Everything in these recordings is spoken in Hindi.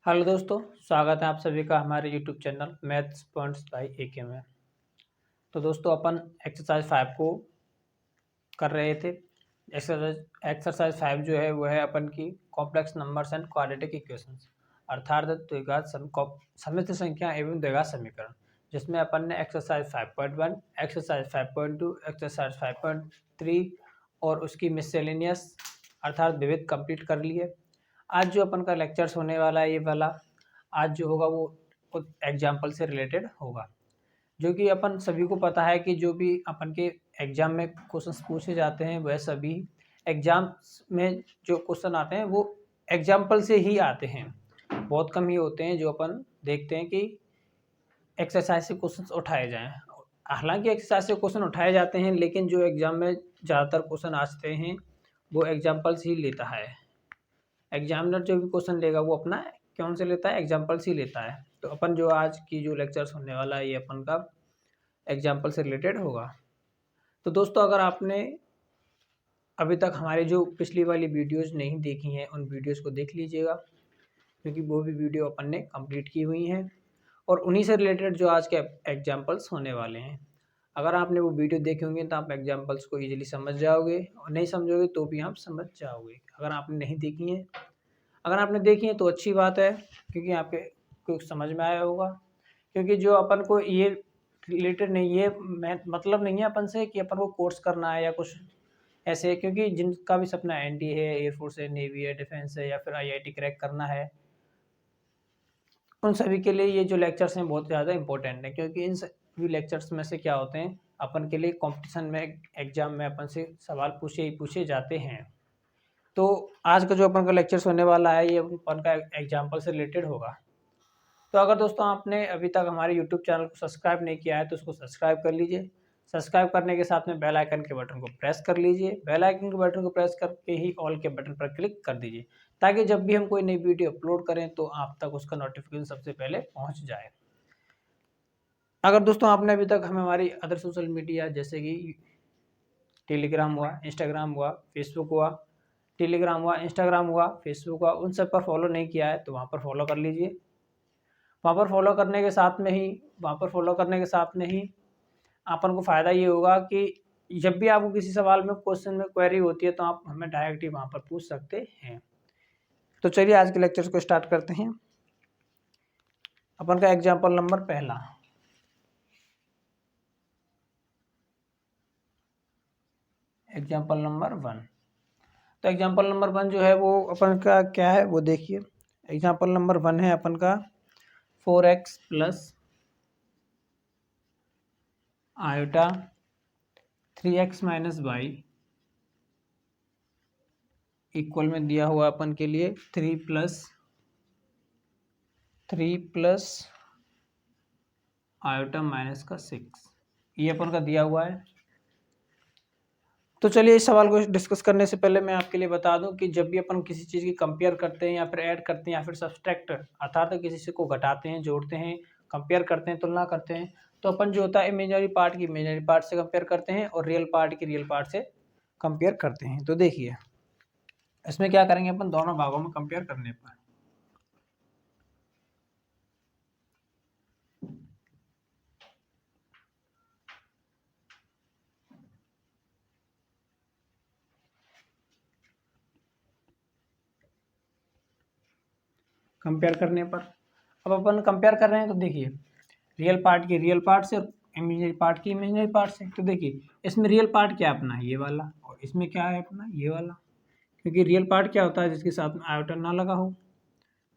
हेलो दोस्तों, स्वागत है आप सभी का हमारे YouTube channel Maths Points by AK में। तो दोस्तों अपन एक्सरसाइज 5 को कर रहे थे। एक्सरसाइज 5 जो है वो है अपन की complex numbers and quadratic equations, अर्थात द्विघात सममित संख्या एवं द्विघात समीकरण, जिसमें अपन ने एक्सरसाइज 5.1, एक्सरसाइज 5.2, एक्सरसाइज 5.3 और उसकी मिससेलेनियस अर्थात विविध कंप्लीट कर लिए। आज जो अपन का लेक्चर्स होने वाला है ये वाला, आज जो होगा वो एग्जाम्पल से रिलेटेड होगा, जो कि अपन सभी को पता है कि जो भी अपन के एग्जाम में क्वेश्चंस पूछे जाते हैं वह सभी एग्जाम्स में जो क्वेश्चन आते हैं वो एग्जाम्पल से ही आते हैं। बहुत कम ही होते हैं जो अपन देखते हैं कि एक्सरसाइज से क्वेश्चन उठाए जाएँ। हालांकि एक्सरसाइज से क्वेश्चन उठाए जाते हैं, लेकिन जो एग्जाम में ज़्यादातर क्वेश्चन आते हैं वो एग्जाम्पल से ही लेता है। एग्जामिनर जो भी क्वेश्चन लेगा वो अपना कौन से लेता है, एग्जाम्पल से लेता है। तो अपन जो आज की जो लेक्चर्स होने वाला है ये अपन का एग्जाम्पल से रिलेटेड होगा। तो दोस्तों अगर आपने अभी तक हमारी जो पिछली वाली वीडियोज़ नहीं देखी हैं उन वीडियोज़ को देख लीजिएगा, क्योंकि वो भी वीडियो अपन ने कंप्लीट की हुई हैं और उन्हीं से रिलेटेड जो आज के एग्जाम्पल्स होने वाले हैं। अगर आपने वो वीडियो देखे होंगे तो आप एग्जाम्पल्स को ईजिली समझ जाओगे, और नहीं समझोगे तो भी आप समझ जाओगे। अगर आपने नहीं देखी हैं, अगर आपने देखी है तो अच्छी बात है, क्योंकि आपके कुछ समझ में आया होगा। क्योंकि जो अपन को ये रिलेटेड नहीं है, मतलब नहीं है अपन से कि अपन को कोर्स करना है या कुछ ऐसे, क्योंकि जिनका भी सपना एनडीए है, एयरफोर्स है, नेवी है, डिफेंस है या फिर आईआईटी क्रैक करना है, उन सभी के लिए ये जो लेक्चर्स हैं बहुत ज़्यादा इंपॉर्टेंट है। क्योंकि इन सभी लेक्चर्स में से क्या होते हैं, अपन के लिए कंपटीशन में, एग्जाम में अपन से सवाल पूछे ही पूछे जाते हैं। तो आज का जो अपन का लेक्चर्स होने वाला है ये अपन का एग्जाम्पल से रिलेटेड होगा। तो अगर दोस्तों आपने अभी तक हमारे यूट्यूब चैनल को सब्सक्राइब नहीं किया है तो उसको सब्सक्राइब कर लीजिए। सब्सक्राइब करने के साथ में बेल आइकन के बटन को प्रेस कर लीजिए। बेल आइकन के बटन को प्रेस करके ही ऑल के बटन पर क्लिक कर दीजिए, ताकि जब भी हम कोई नई वीडियो अपलोड करें तो आप तक उसका नोटिफिकेशन सबसे पहले पहुँच जाए। अगर दोस्तों आपने अभी तक हमें हमारी अदर सोशल मीडिया जैसे कि टेलीग्राम हुआ, इंस्टाग्राम हुआ, फेसबुक हुआ, टेलीग्राम हुआ, इंस्टाग्राम हुआ, फेसबुक हुआ, उन सब पर फॉलो नहीं किया है तो वहाँ पर फॉलो कर लीजिए। वहाँ पर फॉलो करने के साथ में ही अपन को फ़ायदा ये होगा कि जब भी आपको किसी सवाल में, क्वेश्चन में क्वेरी होती है तो आप हमें डायरेक्ट ही वहाँ पर पूछ सकते हैं। तो चलिए आज के लेक्चर को स्टार्ट करते हैं। अपन का एग्जाम्पल नंबर पहला, एग्जाम्पल नंबर 1। तो एग्जाम्पल नंबर 1 जो है वो अपन का क्या है वो देखिए। एग्जाम्पल नंबर 1 है अपन का 4x plus iota 3x minus Y equal में दिया हुआ अपन के लिए 3 प्लस आयोटा माइनस का 6, ये अपन का दिया हुआ है। तो चलिए इस सवाल को डिस्कस करने से पहले मैं आपके लिए बता दूं कि जब भी अपन किसी चीज़ की कंपेयर करते हैं या फिर ऐड करते हैं या फिर सब्सट्रैक्ट अर्थात किसी से को घटाते हैं, जोड़ते हैं, कंपेयर करते हैं, तुलना करते हैं, तो अपन जो होता है इमेजिनरी पार्ट की इमेजिनरी पार्ट से कंपेयर करते हैं और रियल पार्ट की रियल पार्ट से कंपेयर करते हैं। तो देखिए इसमें क्या करेंगे अपन, दोनों भागों में कंपेयर करने पर कंपेयर करने पर अब अपन कंपेयर कर रहे हैं तो देखिए रियल पार्ट की रियल पार्ट से और इमेजिनरी पार्ट की इमेजिनरी पार्ट से। तो देखिए इसमें रियल पार्ट क्या है अपना ये वाला, और इसमें क्या है अपना ये वाला। क्योंकि रियल पार्ट क्या होता है, जिसके साथ में आयोटा ना लगा हो।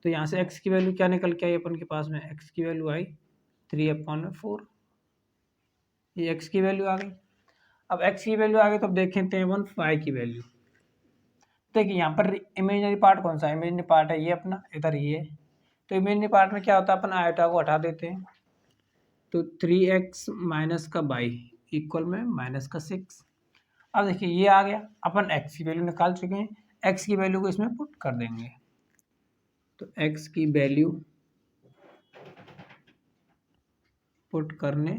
तो यहाँ से x की वैल्यू क्या निकल के आई अपन के पास में, x की वैल्यू आई 3/4, ये x की वैल्यू आ गई। अब x की वैल्यू आ गई तो अब देखते हैं अपन y की वैल्यू। देखिए यहाँ पर इमेजिनरी पार्ट कौन सा है, इमेजिनरी पार्ट है ये अपना, इधर ये है। तो इमेजिनरी पार्ट में क्या होता है, अपन आयोटा को हटा देते हैं। तो 3x माइनस का बाई इक्वल में माइनस का 6। अब देखिए ये आ गया, अपन x की वैल्यू निकाल चुके हैं, x की वैल्यू को इसमें पुट कर देंगे। तो x की वैल्यू पुट करने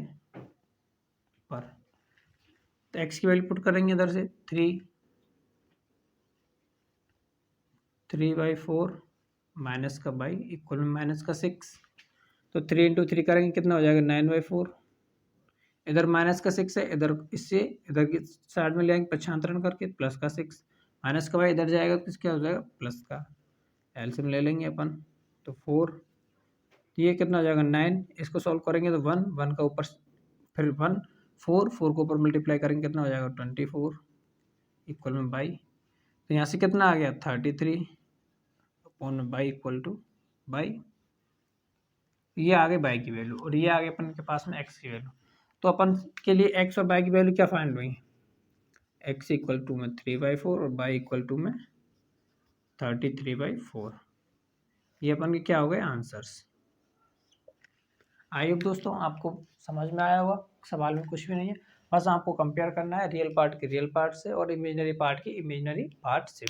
पर, तो x की वैल्यू पुट करेंगे इधर से 3/4 माइनस का बाई इक्वल में माइनस का 6। तो 3 इंटू 3 करेंगे कितना हो जाएगा 9/4। इधर माइनस का 6 है, इधर इससे इधर की साइड में ले आएंगे पक्षांतरण करके प्लस का 6। माइनस का बाई इधर जाएगा तो क्या हो जाएगा प्लस का। एलसीएम ले लेंगे अपन तो 4। ये कितना हो जाएगा 9। इसको सॉल्व करेंगे तो 1 1 का ऊपर फिर 1 4 4 को ऊपर मल्टीप्लाई करेंगे कितना हो जाएगा 24 इक्वल में बाई। तो यहाँ से कितना आ गया 33 अपॉन में बाई इक्वल टू बाई। ये आ गई बाई की वैल्यू और ये आ गई अपन के पास में एक्स की वैल्यू। तो अपन के लिए एक्स और बाई की वैल्यू क्या फाइंड हुई, एक्स इक्वल टू में 3/4 और बाई इक्वल टू में 33/4। ये अपन के क्या हो गए आंसर्स। आई होप दोस्तों आपको समझ में आया होगा। सवाल में कुछ भी नहीं है, बस आपको कंपेयर करना है रियल पार्ट के रियल पार्ट से और इमेजिनरी पार्ट के इमेजिनरी पार्ट से।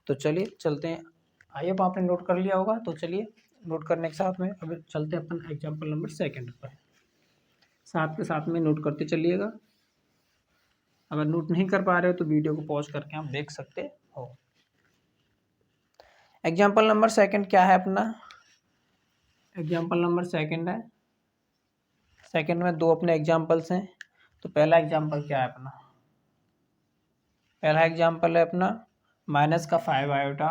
तो चलिए चलते हैं। आई होप आपने नोट कर लिया होगा। तो चलिए नोट करने के साथ में अब चलते हैं अपन एग्जाम्पल नंबर 2 पर। साथ के साथ में नोट करते चलिएगा। अगर नोट नहीं कर पा रहे हो तो वीडियो को पॉज करके आप देख सकते हो। एग्जाम्पल नंबर 2 क्या है अपना, एग्जाम्पल नंबर 2 है। सेकंड में दो अपने एग्जाम्पल्स हैं। तो पहला एग्जाम्पल क्या है अपना, पहला एग्जाम्पल है अपना माइनस का 5 आयोटा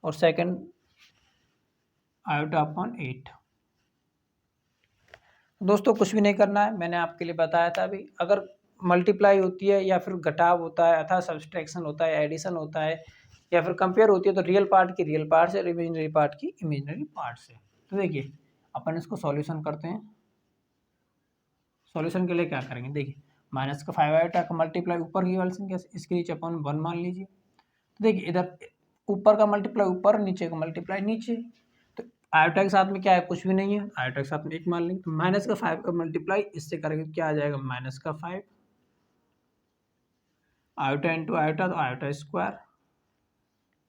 और सेकंड आयोटा अपॉन 8। दोस्तों कुछ भी नहीं करना है, मैंने आपके लिए बताया था अभी। अगर मल्टीप्लाई होती है या फिर घटाव होता है अथवा सब्सट्रैक्शन होता है, एडिशन होता है या फिर कंपेयर होती है तो रियल पार्ट की रियल पार्ट से और इमेजिनरी पार्ट की इमेजिनरी पार्ट से। तो देखिए अपन इसको सॉल्यूशन करते हैं। सॉल्यूशन के लिए क्या करेंगे, देखिए माइनस का 5 आयोटा का मल्टीप्लाई ऊपर की वाली संख्या इसके नीचे अपन 1 मान लीजिए। तो देखिए इधर ऊपर का मल्टीप्लाई ऊपर, नीचे का मल्टीप्लाई नीचे। तो आयोटा के साथ में क्या है, कुछ भी नहीं है, आयोटा के साथ में 1 मान लेंगे। तो माइनस का 5 का मल्टीप्लाई इससे करेंगे तो क्या आ जाएगा माइनस का 5 आयोटा इंटू आयोटा तो आयोटा स्क्वायर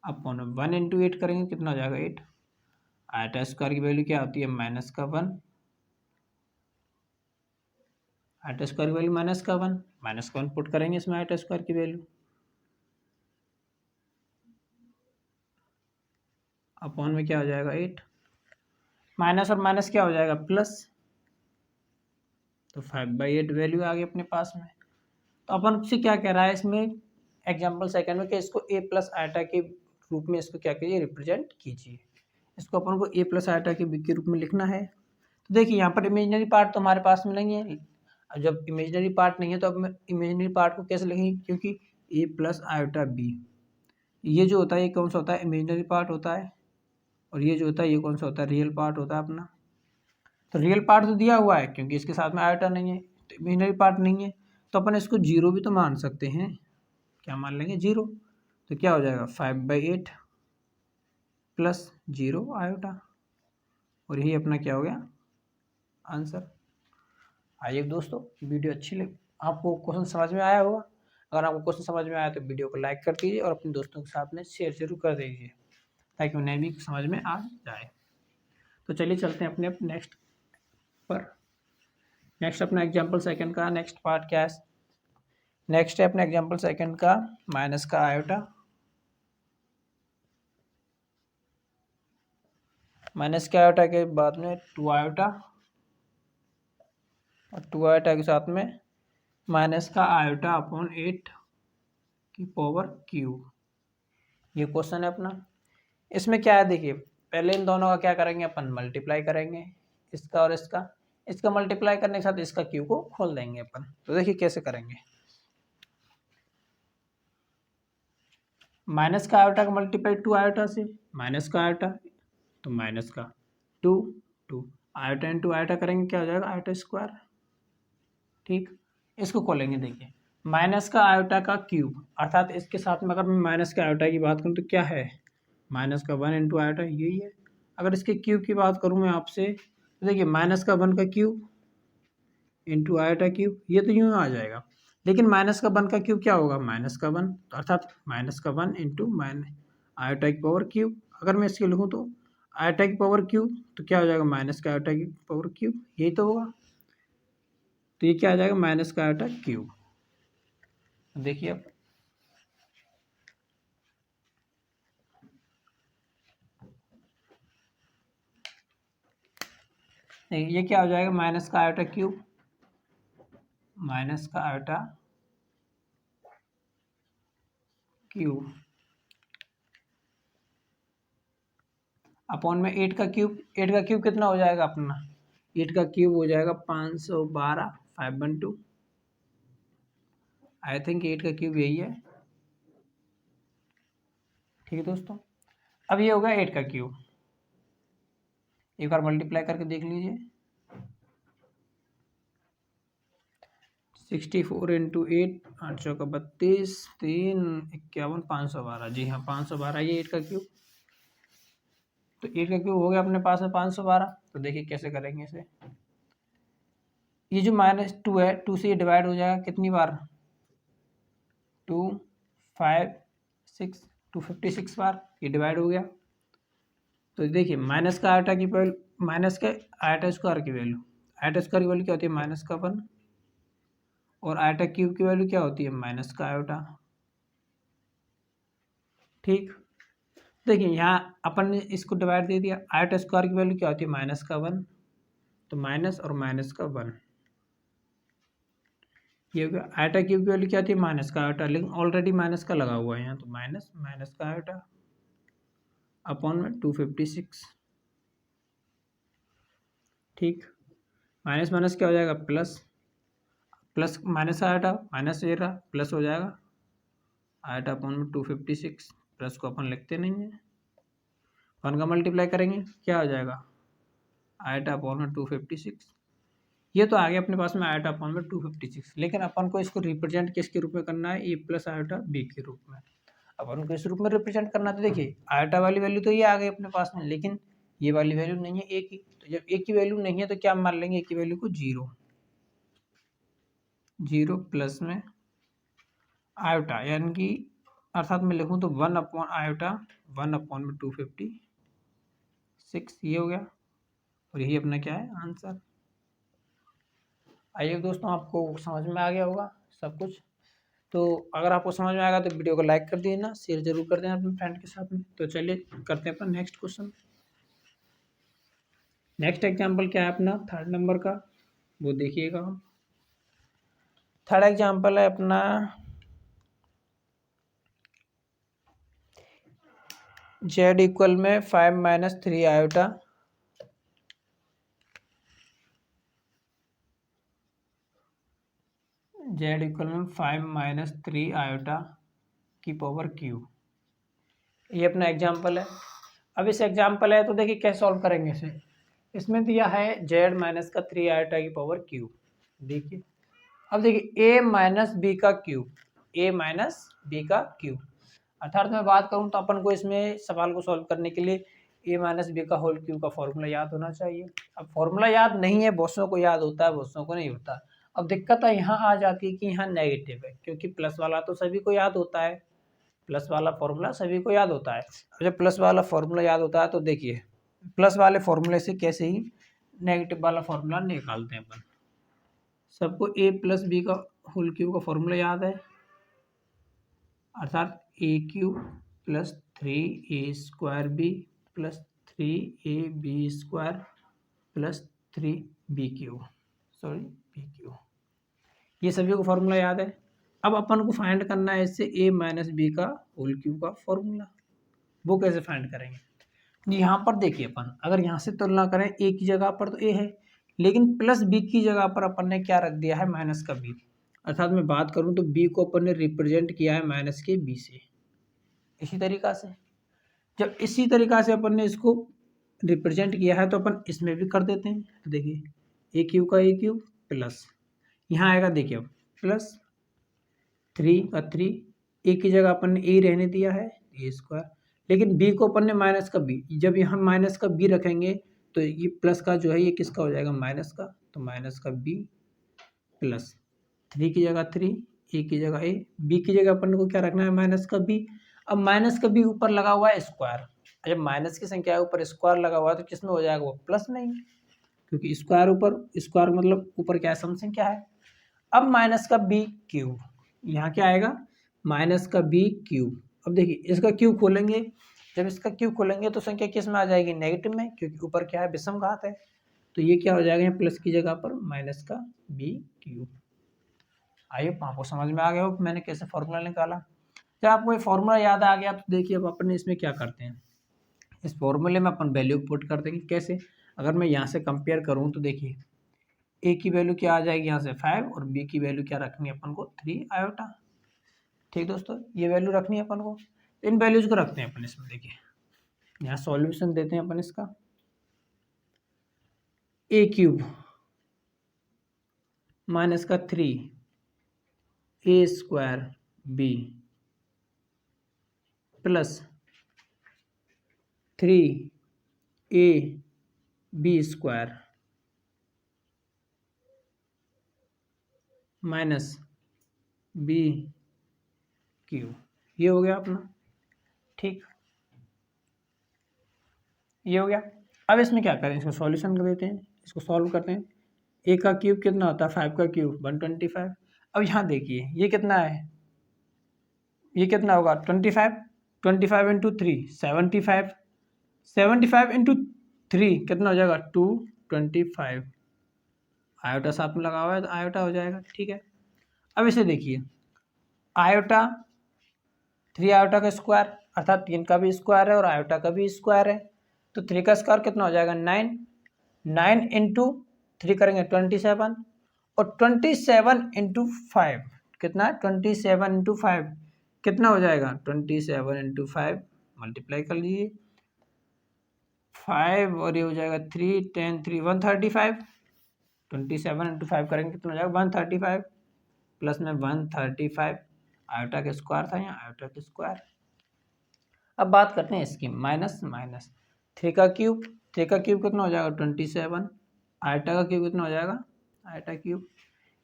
अपॉन 1 इंटू 8 करेंगे कितना हो जाएगा 8। आयोटा स्क्वायर की वैल्यू क्या होती है माइनस का 1, आयोटा स्क्वायर की वैल्यू माइनस का 1, माइनस का 1 पुट करेंगे इसमें आयोटा स्क्वायर की वैल्यू अपॉन में क्या हो जाएगा 8। माइनस और माइनस क्या हो जाएगा प्लस, तो 5/8 वैल्यू आ गई अपने पास में। तो अपन से क्या कह रहा है इसमें एग्जाम्पल 2 में कि इसको a प्लस आयोटा के रूप में इसको क्या कीजिए रिप्रेजेंट कीजिए। इसको अपन को a प्लस आयोटा के रूप में लिखना है। तो देखिए यहाँ पर इमेजिनरी पार्ट तो हमारे पास में नहीं है। जब इमेजिनरी पार्ट नहीं है तो अब मैं इमेजिनरी पार्ट को कैसे लिखेंगे, क्योंकि a प्लस आयोटा b ये जो होता है ये कौन सा होता है इमेजिनरी पार्ट होता है और ये जो होता है ये कौन सा होता है रियल पार्ट होता है अपना। तो रियल पार्ट तो दिया हुआ है क्योंकि इसके साथ में आयोटा नहीं है, तो इमेजिनरी पार्ट नहीं है तो अपन इसको 0 भी तो मान सकते हैं। क्या मान लेंगे 0। तो क्या हो जाएगा 5/8 प्लस 0 आयोटा और यही अपना क्या हो गया आंसर। आइए दोस्तों वीडियो अच्छी लगी, आपको क्वेश्चन समझ में आया होगा। अगर आपको क्वेश्चन समझ में आया तो वीडियो को लाइक कर दीजिए और अपने दोस्तों के साथ में शेयर जरूर कर दीजिए ताकि उन्हें भी समझ में आ जाए। तो चलिए चलते हैं अपने नेक्स्ट पर। नेक्स्ट अपना एग्जाम्पल 2 का नेक्स्ट पार्ट क्या है, नेक्स्ट है अपने एग्जाम्पल 2 का माइनस का आयोटा, माइनस के आयोटा के बाद में 2 आयोटा और 2 आयोटा के साथ में माइनस का आयोटा अपॉन 8 की पावर क्यूब। ये क्वेश्चन है अपना। इसमें क्या है देखिए, पहले इन दोनों का क्या करेंगे अपन मल्टीप्लाई करेंगे, इसका और इसका मल्टीप्लाई करने के साथ इसका क्यू को खोल देंगे अपन। तो देखिए कैसे करेंगे, माइनस का आयोटा का मल्टीप्लाई 2 आयोटा से, माइनस का आयोटा तो माइनस का 2 आयोटा इंटू आयोटा करेंगे क्या हो जाएगा आयोटा स्क्वायर। ठीक, इसको खोलेंगे। देखिए माइनस का आयोटा का क्यूब अर्थात इसके साथ में अगर मैं माइनस का आयोटा की बात करूँ तो क्या है माइनस का 1 इंटू आयोटा यही है। अगर इसके क्यूब की बात करूँ मैं आपसे तो देखिए माइनस का 1 का क्यूब इंटू आयोटा क्यूब ये तो यूँ आ जाएगा, लेकिन माइनस का 1 का क्यूब क्या होगा माइनस का 1 तो अर्थात माइनस का 1 इंटू आयोटा की पावर क्यूब। अगर मैं इसके लिखूँ तो आयोटा की पावर क्यूब तो क्या हो जाएगा माइनस का आयोटा की पावर क्यूब, यही तो होगा। तो ये क्या आ जाएगा माइनस का आयोटा क्यूब। देखिए अब ये क्या हो जाएगा, माइनस का आयोटा क्यूब, माइनस का आयोटा क्यूब अपॉन में 8 का क्यूब। 8 का क्यूब कितना हो जाएगा अपना, 8 का क्यूब हो जाएगा 512, 512। आई थिंक 8 का क्यूब यही है, ठीक है दोस्तों। अब ये होगा 8 का क्यूब, एक बार मल्टीप्लाई करके देख लीजिए। 64 इंटू 8, 8 चौका 32, 3 51, 512। जी हाँ 512 ये 8 का क्यूब। तो 8 का क्यूब हो गया अपने पास में 512। तो देखिए कैसे करेंगे इसे। ये जो -2 है, 2 से ये डिवाइड हो जाएगा कितनी बार, 2 5 6, 256 बार ये डिवाइड हो गया। तो देखिए माइनस का आयोटा की वैल्यू, माइनस के आयोटा स्क्वायर की वैल्यू, आयोटा स्क्वायर की वैल्यू क्या होती है, माइनस का 1, और आयोटा क्यूब की वैल्यू क्या होती है, माइनस का आयोटा। ठीक, देखिए यहाँ अपन ने इसको डिवाइड दे दिया, आयोटा स्क्वायर की वैल्यू क्या होती है, माइनस का 1, तो माइनस और माइनस का 1, ये हो गया। आयोटा क्यूब की वैल्यू क्या होती है, माइनस का आयोटा, लेकिन ऑलरेडी माइनस का लगा हुआ है यहाँ, तो माइनस माइनस का आयोटा अपॉन में 256। ठीक, माइनस माइनस क्या हो जाएगा, plus, plus minus iota minus ये रहा, प्लस हो जाएगा आयोटा अपॉन में 256। प्लस को अपन लिखते नहीं है, 1 का मल्टीप्लाई करेंगे क्या हो जाएगा, आयोटा अपॉन में 256। ये तो आ गया अपने पास में आयोटा अपॉन में 256, लेकिन अपन को इसको रिप्रेजेंट किसके रूप में करना है, ए प्लस आयोटा बी के रूप में। अपन को इस रूप में रिप्रेजेंट करना, तो देखिए आयोटा वाली वैल्यू तो ये आ गई अपने पास में, लेकिन ये वाली वैल्यू नहीं है ए की। तो जब ए की वैल्यू नहीं है तो क्या मान लेंगे, ए की वैल्यू को 0, 0 प्लस में आयोटा, यानी कि अर्थात मैं लिखूँ तो 1 अपॉन आयोटा, 1 अपॉन में 256, ये हो गया। और यही अपना क्या है, आंसर। आइए दोस्तों, आपको समझ में आ गया होगा सब कुछ। तो अगर आपको समझ में आएगा तो वीडियो को लाइक कर देना, शेयर जरूर कर देना अपने फ्रेंड के साथ में। तो चलिए करते हैं अपना नेक्स्ट क्वेश्चन। नेक्स्ट एग्जाम्पल क्या है अपना 3rd नंबर का, वो देखिएगा। 3rd एग्जाम्पल है अपना z इक्वल में 5 - 3 आयोटा, z इक्वल में 5 - 3 आयोटा की पावर क्यूब, ये अपना एग्जाम्पल है। अब इस एग्जाम्पल है तो देखिए कैसे सॉल्व करेंगे इसे। इसमें दिया है z माइनस का 3 आयोटा की पावर क्यूब। देखिए अब देखिए a माइनस बी का क्यूब, a माइनस बी का क्यूब, अर्थात मैं बात करूं तो अपन को इसमें सवाल को सॉल्व करने के लिए a माइनस बी का होल क्यूब का फॉर्मूला याद होना चाहिए। अब फॉर्मूला याद नहीं है, बहुत को याद होता है, बहुत को नहीं होता। अब दिक्कत है यहाँ आ जाती है कि यहाँ नेगेटिव है, क्योंकि प्लस वाला तो सभी को याद होता है, प्लस वाला फॉर्मूला सभी को याद होता है। जब प्लस वाला फॉर्मूला याद होता है तो देखिए प्लस वाले फॉर्मूले से कैसे ही नेगेटिव वाला फॉर्मूला निकालते हैं अपन। सबको a प्लस बी का होल क्यूब का फॉर्मूला याद है, अर्थात a cube plus 3a² B plus 3ab² plus 3b³ sorry b³, ये सभी को फॉर्मूला याद है। अब अपन को फाइंड करना है इससे a माइनस बी का होल क्यूब का फॉर्मूला, वो कैसे फाइंड करेंगे। यहाँ पर देखिए अपन अगर यहाँ से तुलना करें a की जगह पर तो a है, लेकिन प्लस b की जगह पर अपन ने क्या रख दिया है, माइनस का b, अर्थात मैं बात करूँ तो b को अपन ने रिप्रेजेंट किया है माइनस के b से। इसी तरीका से जब इसी तरीका से अपन ने इसको रिप्रेजेंट किया है तो अपन इसमें भी कर देते हैं। तो देखिए a क्यूब का a क्यूब प्लस यहाँ आएगा, देखिए अब प्लस 3 का 3, a की जगह अपन ने a रहने दिया है a², लेकिन b को अपन ने माइनस का b, जब यहाँ माइनस का b रखेंगे तो ये प्लस का जो है ये किसका हो जाएगा, माइनस का, तो माइनस का b प्लस 3 की जगह 3, a की जगह a, b की जगह अपन को क्या रखना है, माइनस का b। अब माइनस का b ऊपर लगा हुआ है स्क्वायर, जब माइनस की संख्या ऊपर स्क्वायर लगा हुआ है तो किसमें हो जाएगा, वो प्लस में ही, क्योंकि स्क्वायर ऊपर, स्क्वायर मतलब ऊपर क्या है, सम संख्या है। अब माइनस का b क्यूब, यहाँ क्या आएगा, माइनस का b क्यूब। अब देखिए इसका क्यूब खोलेंगे, जब इसका क्यूब खोलेंगे तो संख्या किस में आ जाएगी, नेगेटिव में, क्योंकि ऊपर क्या है, विषम घात है। तो ये क्या हो जाएगा, यहाँ प्लस की जगह पर माइनस का बी क्यूब। आइए आपको समझ में आ गया हो कि मैंने कैसे फॉर्मूला निकाला। जब आपको ये फॉर्मूला याद आ गया तो देखिए अब अपन इसमें क्या करते हैं, इस फॉर्मूले में अपन वैल्यू पुट कर देंगे। कैसे, अगर मैं यहाँ से कंपेयर करूँ तो देखिए ए की वैल्यू क्या आ जाएगी यहाँ से 5 और बी की वैल्यू क्या रखनी है अपन को 3 आयोटा। ठीक दोस्तों, ये वैल्यू रखनी है अपन को, इन वैल्यूज को रखते हैं अपन इसमें। देखिए यहाँ सॉल्यूशन देते हैं अपन इसका, ए क्यूब माइनस का 3 A square B plus 3 A B square minus B cube, ये हो गया अपना। ठीक, ये हो गया। अब इसमें क्या करें, इसको सॉल्यूशन कर देते हैं, इसको सॉल्व करते हैं। ए का क्यूब कितना होता है, 5 का क्यूब 125। अब यहाँ देखिए ये कितना है, ये कितना होगा 25, 25 इंटू 3 75, 75 इंटू 3 कितना हो जाएगा 225। आयोटा साथ में लगा हुआ है तो आयोटा हो जाएगा। ठीक है, अब इसे देखिए, आयोटा 3 आयोटा का स्क्वायर अर्थात 3 का भी स्क्वायर है और आयोटा का भी स्क्वायर है, तो 3 का स्क्वायर कितना हो जाएगा 9, 9 इंटू 3 करेंगे 27 और 27 इंटू 5 कितना है 27 इंटू 5 कितना हो जाएगा 27 इंटू 5 मल्टीप्लाई कर लीजिए 5 और ये हो जाएगा 3 10 3 135। 27 इंटू 5 करेंगे कितना हो जाएगा 135 प्लस में 135 आयोटा के स्क्वायर था यहाँ आयोटा के स्क्वायर। अब बात करते हैं इसकी, माइनस माइनस 3 का क्यूब, 3 का क्यूब कितना हो जाएगा 27, आयोटा का क्यूब कितना हो जाएगा आयोटा क्यूब,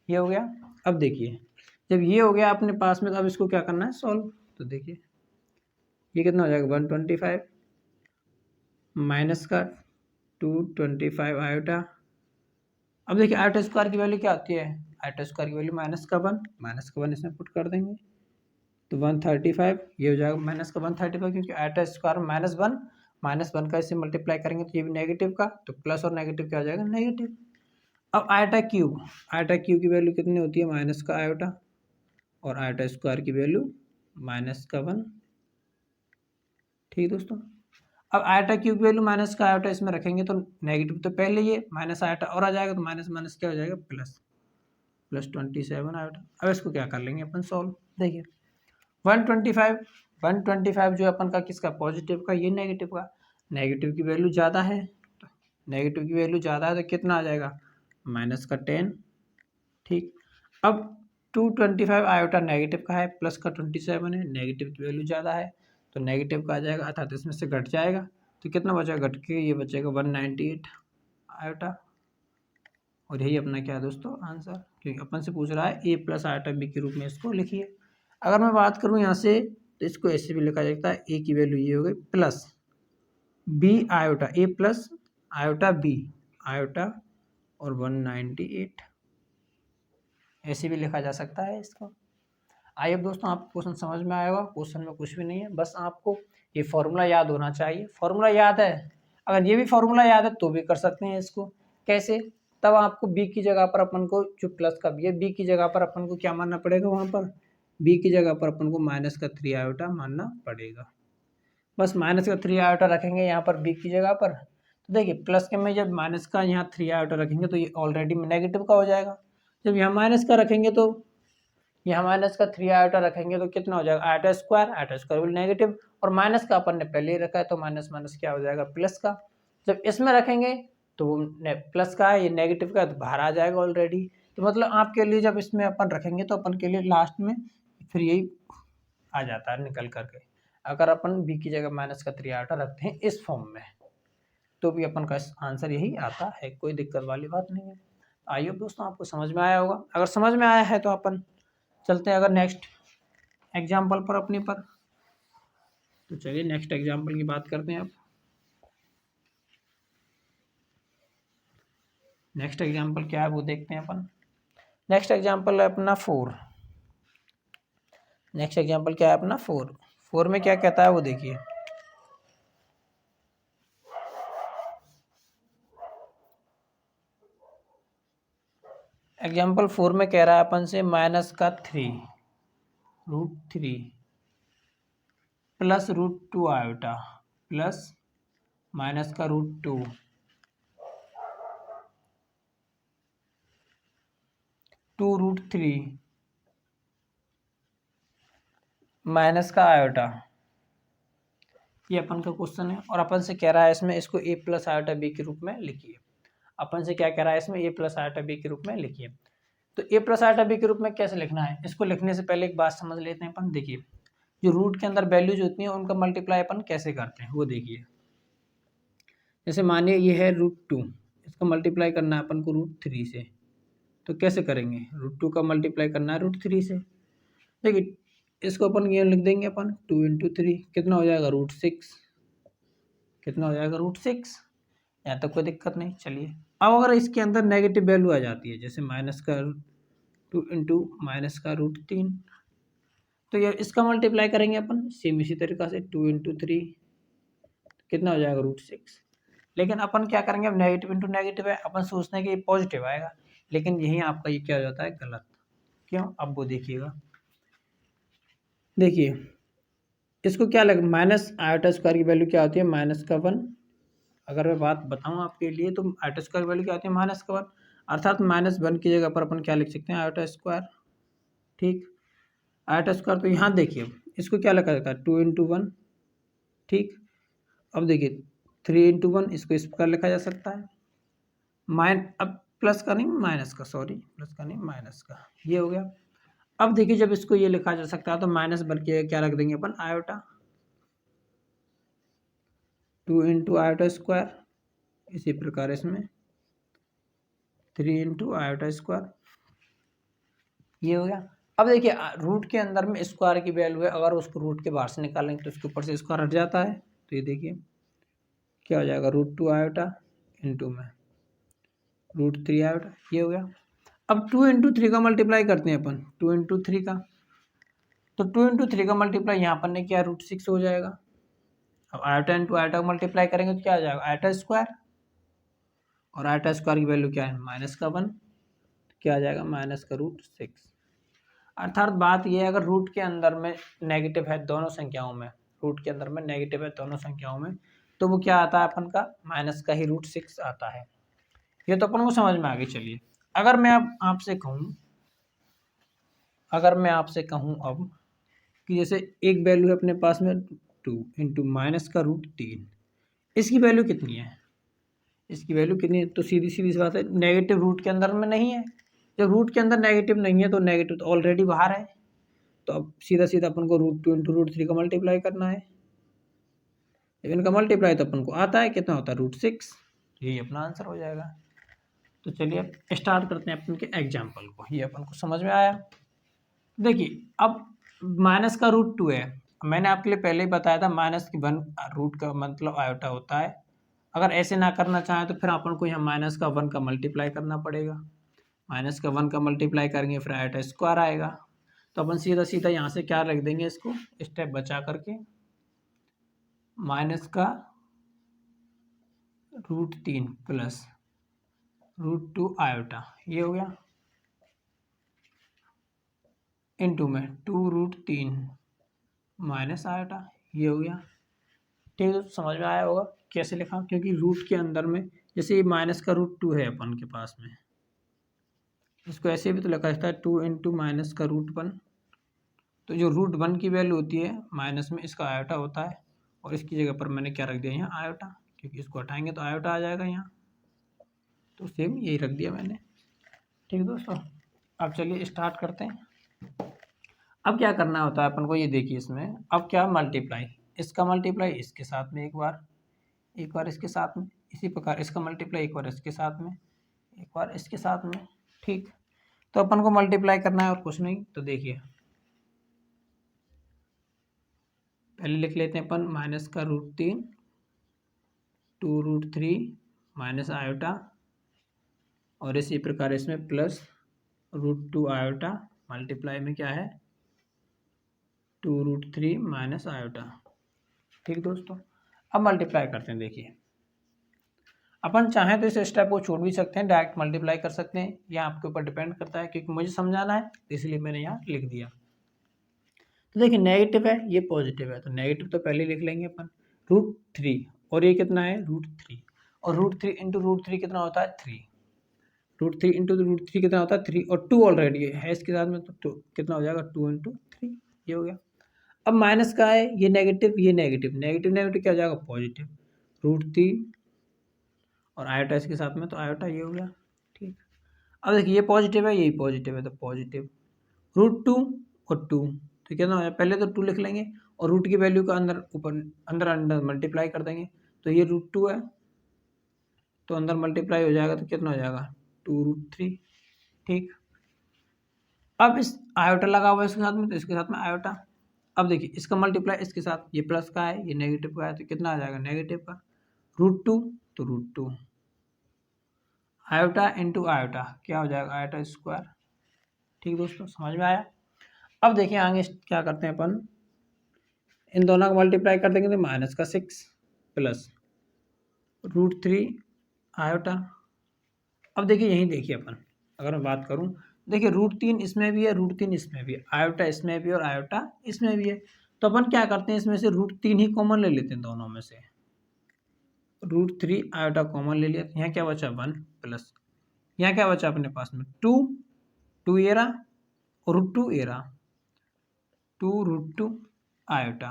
ये हो गया। अब देखिए जब ये हो गया अपने पास में तो अब इसको क्या करना है सॉल्व, तो देखिए ये कितना हो जाएगा 125 माइनस का 225 आयोटा। अब देखिए आयोटा स्क्वायर की वैल्यू क्या आती है, आयोटा स्क्वायर की वैल्यू माइनस का 1 इसमें पुट कर देंगे तो 135, ये हो जाएगा माइनस का 135 क्योंकि आयोटा स्क्वायर -1 का इसे मल्टीप्लाई करेंगे तो ये भी नेगेटिव का, तो प्लस और नेगेटिव क्या हो जाएगा नेगेटिव। अब आयोटा क्यूब की वैल्यू कितनी होती है माइनस का आयोटा और आयोटा स्क्वायर की वैल्यू माइनस का 1। ठीक दोस्तों, अब आयोटा क्यूब की वैल्यू माइनस का आयोटा इसमें रखेंगे तो नेगेटिव तो पहले ये माइनस आयोटा और आ जाएगा तो माइनस माइनस क्या हो जाएगा प्लस 27 आयोटा। अब इसको क्या कर लेंगे अपन सॉल्व, देखिए 125 जो अपन का किसका पॉजिटिव का, ये नेगेटिव का, नेगेटिव की वैल्यू ज़्यादा है तो नेगेटिव की वैल्यू ज़्यादा है तो कितना आ जाएगा माइनस का 10। ठीक, अब 225 आयोटा नेगेटिव का है प्लस का 27 है, नेगेटिव की वैल्यू ज़्यादा है तो नेगेटिव का आ जाएगा अर्थात इसमें से घट जाएगा तो कितना बचेगा घट के ये बचेगा 198 आयोटा। और यही अपना क्या है दोस्तों आंसर, क्योंकि अपन से पूछ रहा है ए प्लस आयोटा बी के रूप में इसको लिखिए। अगर मैं बात करूं यहाँ से तो इसको ऐसे भी लिखा जाता है, ए की वैल्यू ये हो गई प्लस बी आयोटा, ए प्लस आयोटा बी आयोटा और 198 ऐसे भी लिखा जा सकता है इसको। आइए दोस्तों आपको क्वेश्चन समझ में आएगा, क्वेश्चन में कुछ भी नहीं है, बस आपको ये फॉर्मूला याद होना चाहिए। फॉर्मूला याद है, अगर ये भी फॉर्मूला याद है तो भी कर सकते हैं इसको। कैसे, तब आपको बी की जगह पर अपन को जो प्लस का बी है बी की जगह पर अपन को क्या मानना पड़ेगा, वहाँ पर बी की जगह पर अपन को माइनस का 3 आयोटा मानना पड़ेगा। बस माइनस का 3 आयोटा रखेंगे यहाँ पर बी की जगह पर, तो देखिए प्लस के में जब माइनस का यहाँ 3 आयोटा रखेंगे तो ये ऑलरेडी नेगेटिव का हो जाएगा। जब यहाँ माइनस का रखेंगे तो यहाँ माइनस का 3 आयोटा रखेंगे तो कितना हो जाएगा आयोटा स्क्वायर भी नेगेटिव और माइनस का अपन ने पहले ही रखा है तो माइनस माइनस क्या हो जाएगा प्लस का। जब इसमें रखेंगे तो वो प्लस का है, ये नेगेटिव का है तो बाहर आ जाएगा ऑलरेडी। तो मतलब आपके लिए जब इसमें अपन रखेंगे तो अपन के लिए लास्ट में फिर यही आ जाता है निकल करके। अगर अपन बी की जगह माइनस का 3 आयोटा रखते हैं इस फॉर्म में तो भी अपन का आंसर यही आता है, कोई दिक्कत वाली बात नहीं है। आइए दोस्तों आपको समझ में आया होगा, अगर समझ में आया है तो अपन चलते हैं अगर नेक्स्ट एग्जाम्पल पर अपने पर। तो चलिए नेक्स्ट एग्जाम्पल की बात करते हैं। अब नेक्स्ट एग्जाम्पल क्या है वो देखते हैं अपन। नेक्स्ट एग्जाम्पल है अपना 4। नेक्स्ट एग्जाम्पल क्या है अपना 4 में क्या कहता है वो देखिए। एग्जाम्पल 4 में कह रहा है अपन से माइनस का 3 root 3 plus root 2 iota plus minus का रूट 2 2 रूट 3 माइनस का आयोटा। ये अपन का क्वेश्चन है और अपन से कह रहा है इसमें इसको a प्लस आयोटा बी के रूप में लिखिए। अपन से क्या कह रहा है इसमें a प्लस आयोटा बी के रूप में लिखिए। तो a प्लस आयोटा बी के रूप में कैसे लिखना है, इसको लिखने से पहले एक बात समझ लेते हैं अपन। देखिए जो रूट के अंदर वैल्यूज होती हैं उनका मल्टीप्लाई अपन कैसे करते हैं वो देखिए। जैसे मानिए ये है रूट 2, इसका मल्टीप्लाई करना है अपन को रूट 3 से। तो कैसे करेंगे, रूट 2 का मल्टीप्लाई करना है रूट 3 से। देखिए इसको अपन ये लिख देंगे अपन 2 इंटू 3 कितना हो जाएगा रूट 6, कितना हो जाएगा रूट 6। यहाँ तक कोई दिक्कत नहीं। चलिए अब अगर इसके अंदर नेगेटिव वैल्यू आ जाती है जैसे माइनस का 2 इंटू माइनस का रूट 3, तो ये इसका मल्टीप्लाई करेंगे अपन सेम इसी तरीका से 2 इंटू 3 कितना हो जाएगा रूट 6। लेकिन अपन क्या करेंगे, अब नेगेटिव इंटू नेगेटिव है, अपन सोचते हैं कि ये पॉजिटिव आएगा, लेकिन यही आपका ये क्या हो जाता है गलत। क्यों, अब वो देखिएगा। देखिए इसको क्या लग माइनस आयोटा स्क्वायर की वैल्यू क्या होती है माइनस का 1। अगर मैं बात बताऊं आपके लिए तो आयोटा स्क्वायर की वैल्यू क्या होती है माइनस का 1, अर्थात -1 की जगह पर अपन क्या लिख सकते हैं आयोटा स्क्वायर। ठीक, आयोटा स्क्वायर। तो यहाँ देखिए इसको क्या लिखा जाता है 2 इंटू 1। ठीक, अब देखिए 3 इंटू 1 इसको इस प्रकार लिखा जा सकता है। अब प्लस का नहीं माइनस का, सॉरी प्लस का नहीं माइनस का, ये हो गया। अब देखिए जब इसको ये लिखा जा सकता है तो -1 की क्या रख देंगे अपन आयोटा 2 इंटू आयोटा स्क्वायर। इसी प्रकार इसमें 3 इंटू आयोटा स्क्वायर, ये हो गया। अब देखिए रूट के अंदर में स्क्वायर की वैल्यू है, अगर उसको रूट के बाहर से निकालेंगे तो उसके ऊपर से स्क्वायर हट जाता है। तो ये देखिए क्या हो जाएगा रूट 2 आयोटा इंटू में रूट 3 आयोटा, ये हो गया। अब 2 इंटू 3 का मल्टीप्लाई करते हैं अपन 2 इंटू 3 का, तो 2 इंटू 3 का मल्टीप्लाई यहाँ पर ने किया रूट 6 हो जाएगा। अब आयोटा इंटू आयोटा का मल्टीप्लाई करेंगे तो क्या आ जाएगा आयोटा स्क्वायर, और आयोटा स्क्वायर की वैल्यू क्या है माइनस का 1, क्या आ जाएगा माइनस का रूट 6। अर्थात बात यह है अगर रूट के अंदर में नेगेटिव है दोनों संख्याओं में, रूट के अंदर में नेगेटिव है दोनों संख्याओं में, तो वो क्या आता है अपन का माइनस का ही रूट 6 आता है। ये तो अपन को समझ में आ गई। चलिए अगर मैं अब आपसे कहूँ, अब कि जैसे एक वैल्यू है अपने पास में 2 इंटू माइनस का रूट 3, इसकी वैल्यू कितनी है, इसकी वैल्यू कितनी है, तो सीधी सीधी सी बात है नेगेटिव रूट के अंदर में नहीं है। जब रूट के अंदर नेगेटिव नहीं है तो नेगेटिव तो ऑलरेडी बाहर है, तो अब सीधा सीधा अपन को रूट 2 इंटू रूट 3 का मल्टीप्लाई करना है। इनका मल्टीप्लाई तो अपन को आता है, कितना होता है रूट 6, यही अपना आंसर हो जाएगा। तो चलिए अब स्टार्ट करते हैं अपन के एग्जाम्पल को, ये अपन को समझ में आया। देखिए अब माइनस का रूट 2 है, मैंने आपके लिए पहले ही बताया था माइनस की 1 रूट का मतलब आयोटा होता है। अगर ऐसे ना करना चाहें तो फिर अपन को यहाँ माइनस का 1 का मल्टीप्लाई करना पड़ेगा, माइनस का 1 का मल्टीप्लाई करेंगे फिर आयोटा स्क्वायर आएगा। तो अपन सीधा सीधा यहाँ से क्या रख देंगे, इसको स्टेप बचा करके माइनस का रूट 3 प्लस रूट 2 आयोटा, ये हो गया इनटू में 2 रूट 3 माइनस आयोटा, ये हो गया। ठीक है, तो समझ में आया होगा कैसे लिखा, क्योंकि रूट के अंदर में जैसे ये माइनस का रूट 2 है अपन के पास में, इसको ऐसे भी तो लिखा जाता है 2 इंटू माइनस का रूट 1। तो जो रूट 1 की वैल्यू होती है माइनस में इसका आयोटा होता है, और इसकी जगह पर मैंने क्या रख दिया यहाँ आयोटा, क्योंकि इसको हटाएंगे तो आयोटा आ जाएगा यहाँ, तो सेम यही रख दिया मैंने। ठीक है दोस्तों, अब चलिए स्टार्ट करते हैं। अब क्या करना होता है अपन को, ये देखिए इसमें अब क्या मल्टीप्लाई, इसका मल्टीप्लाई इसके साथ में एक बार इसके साथ में, इसी प्रकार इसका मल्टीप्लाई एक बार इसके साथ में, एक बार इसके साथ में। ठीक, तो अपन को मल्टीप्लाई करना है और कुछ नहीं। तो देखिए पहले लिख लेते हैं अपन माइनस का रूट 3 2 रूट 3 माइनस आयोटा, और इसी प्रकार इसमें प्लस रूट 2 आयोटा, मल्टीप्लाई में क्या है 2 रूट 3 माइनस आयोटा। ठीक दोस्तों, अब मल्टीप्लाई करते हैं। देखिए अपन चाहें तो इस स्टेप को छोड़ भी सकते हैं, डायरेक्ट मल्टीप्लाई कर सकते हैं, यह आपके ऊपर डिपेंड करता है, क्योंकि मुझे समझाना है इसलिए मैंने यहाँ लिख दिया। तो देखिए नेगेटिव है, ये पॉजिटिव है, तो नेगेटिव तो पहले लिख लेंगे अपन। √3 और ये कितना है √3, और √3 इंटू √3 कितना होता है 3, √3 इंटू √3 कितना होता है 3, और 2 ऑलरेडी है इसके साथ में, तो 2 कितना हो जाएगा 2 इंटू 3, ये हो गया। अब माइनस का है, ये नेगेटिव नेगेटिव नेगेटिव क्या हो जाएगा पॉजिटिव, √3 और आयोटा इसके साथ में, तो आयोटा ये हो गया, ठीक। अब देखिए ये पॉजिटिव है, यही पॉजिटिव है, तो पॉजिटिव √2 और 2, तो कितना हो जाए, पहले तो 2 लिख लेंगे और रूट की वैल्यू का अंदर ऊपर अंदर मल्टीप्लाई कर देंगे, तो ये √2 है, तो अंदर मल्टीप्लाई हो जाएगा, तो कितना हो जाएगा 2√3, ठीक। अब इस आयोटा लगा हुआ है इसके साथ में, तो इसके साथ में आयोटा। अब देखिए इसका मल्टीप्लाई इसके साथ, ये प्लस का है, ये नेगेटिव का है, तो कितना आ जाएगा नेगेटिव का, √2 तो √2, आयोटा इंटू आयोटा क्या हो जाएगा आयोटा स्क्वायर, ठीक दोस्तों, समझ में आया। अब देखिए आगे क्या करते हैं अपन, इन दोनों का मल्टीप्लाई कर देंगे तो माइनस का 6 प्लस √3 आयोटा। अब देखिए यहीं देखिए अपन, अगर मैं बात करूं, देखिए √3 इसमें भी है, √3 इसमें भी है, आयोटा इसमें भी और आयोटा इसमें भी है, तो अपन क्या करते हैं इसमें से √3 ही कॉमन ले लेते हैं दोनों में से, √3 आयोटा कॉमन ले लिया, तो यहाँ क्या बचा 1 प्लस, यहाँ क्या बचा अपने पास में 2 ये रहा और √2 ये रहा, 2√2 आयोटा,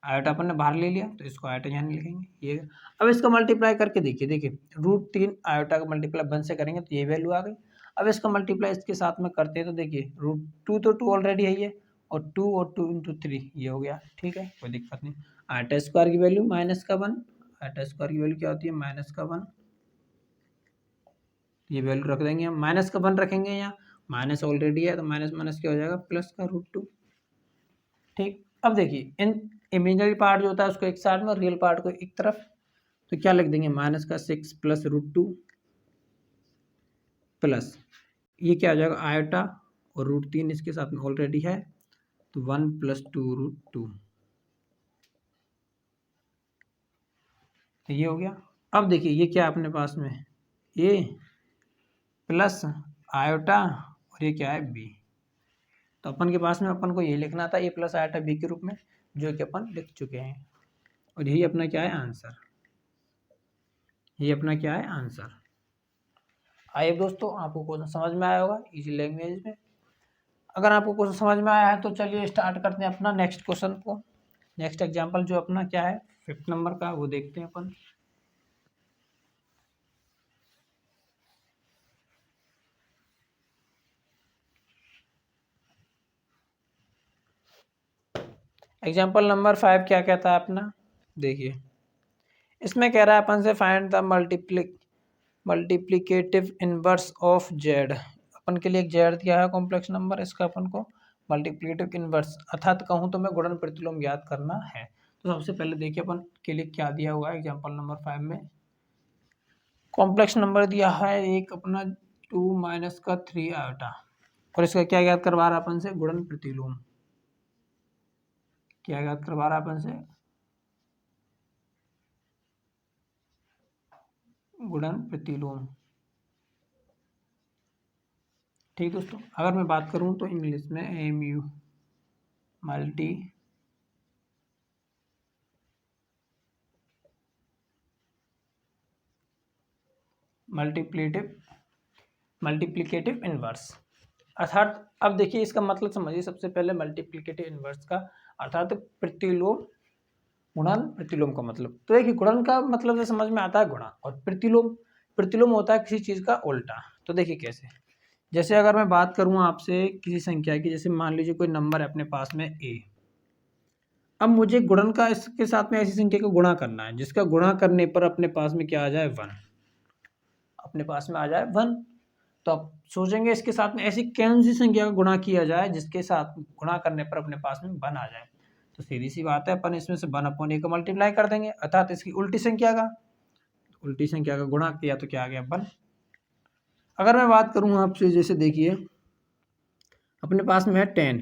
आयोटा अपन ने बाहर ले लिया, तो इसको आयोटा यहाँ लिखेंगे ये। अब इसका मल्टीप्लाई करके देखिए √3 आयोटा का मल्टीप्लाई 1 से करेंगे तो ये वैल्यू आ गई। अब इसका मल्टीप्लाई इसके साथ में करते हैं, तो देखिए √2 तो 2 ऑलरेडी है ये, और 2 और 2 इंटू 3 ये हो गया, ठीक है, कोई दिक्कत नहीं। आयोटा स्क्वायर की वैल्यू -1, आयोटा स्क्वायर की वैल्यू क्या होती है -1, ये वैल्यू रख देंगे हम, -1 रखेंगे, यहाँ माइनस ऑलरेडी है, तो माइनस माइनस क्या हो जाएगा प्लस का √2, ठीक। अब देखिए इन इमेजिनरी पार्ट जो होता है उसको एक साइड में और रियल पार्ट को एक तरफ, तो क्या लिख देंगे -6 प्लस √2 प्लस ये क्या हो जाएगा आयोटा और √3 इसके साथ में ऑलरेडी है, तो 1 + 2√2, तो ये हो गया। अब देखिए ये क्या अपने पास में ए प्लस आयोटा और ये क्या है बी, तो अपन के पास में अपन को ये लिखना था ए प्लस आयोटा बी के रूप में, जो कि अपन लिख चुके हैं, और यही अपना क्या है आंसर, ये अपना क्या है आंसर। आइए दोस्तों आपको क्वेश्चन समझ में आया होगा इजी लैंग्वेज में। अगर आपको क्वेश्चन समझ में आया है तो चलिए स्टार्ट करते हैं अपना नेक्स्ट क्वेश्चन को। नेक्स्ट एग्जांपल जो अपना क्या है 5th नंबर का, वो देखते हैं अपन। एग्जांपल नंबर 5 क्या कहता है अपना, देखिए इसमें कह रहा है अपन से find the multiplicative inverse of Z. अपन के लिए एक जेड दिया है कॉम्प्लेक्स नंबर, इसका अपन को मल्टीप्लिकेटिव इनवर्स अर्थात कहूँ तो मैं गुणन प्रतिलोम याद करना है। तो सबसे पहले देखिए अपन के लिए क्या दिया हुआ है एग्जांपल नंबर 5 में, कॉम्प्लेक्स नंबर दिया है एक अपना 2 - का 3 आयोटा, और इसका क्या याद करवा रहा है अपन से गुणन प्रतिलोम, क्या याद करवा रहा है अपन से गुणन प्रतिलोम, ठीक दोस्तों। अगर मैं बात करूं तो इंग्लिश में MU मल्टीप्लिकेटिव इनवर्स, अर्थात अब देखिए इसका मतलब समझिए सबसे पहले मल्टीप्लिकेटिव इनवर्स का अर्थात प्रतिलोम गुणन प्रतिलोम का मतलब। तो देखिए गुणन का मतलब से समझ में आता है गुणा, और प्रतिलोम होता है किसी चीज़ का उल्टा। तो देखिए कैसे, जैसे अगर मैं बात करूँ आपसे किसी संख्या की, जैसे मान लीजिए कोई नंबर है अपने पास में A, अब मुझे गुणन का इसके साथ में ऐसी संख्या को गुणा करना है जिसका गुणा करने पर अपने पास में क्या आ जाए 1, अपने पास में आ जाए 1। तो आप सोचेंगे इसके साथ में ऐसी कौन सी संख्या का गुणा किया जाए जिसके साथ गुणा करने पर अपने पास में 1 आ जाए। तो सीधी सी बात है अपन इसमें से 1/a को मल्टीप्लाई कर देंगे, अर्थात इसकी उल्टी संख्या का गुणा किया तो क्या आ गया 1। अगर मैं बात करूँ आपसे, जैसे देखिए अपने पास में है 10,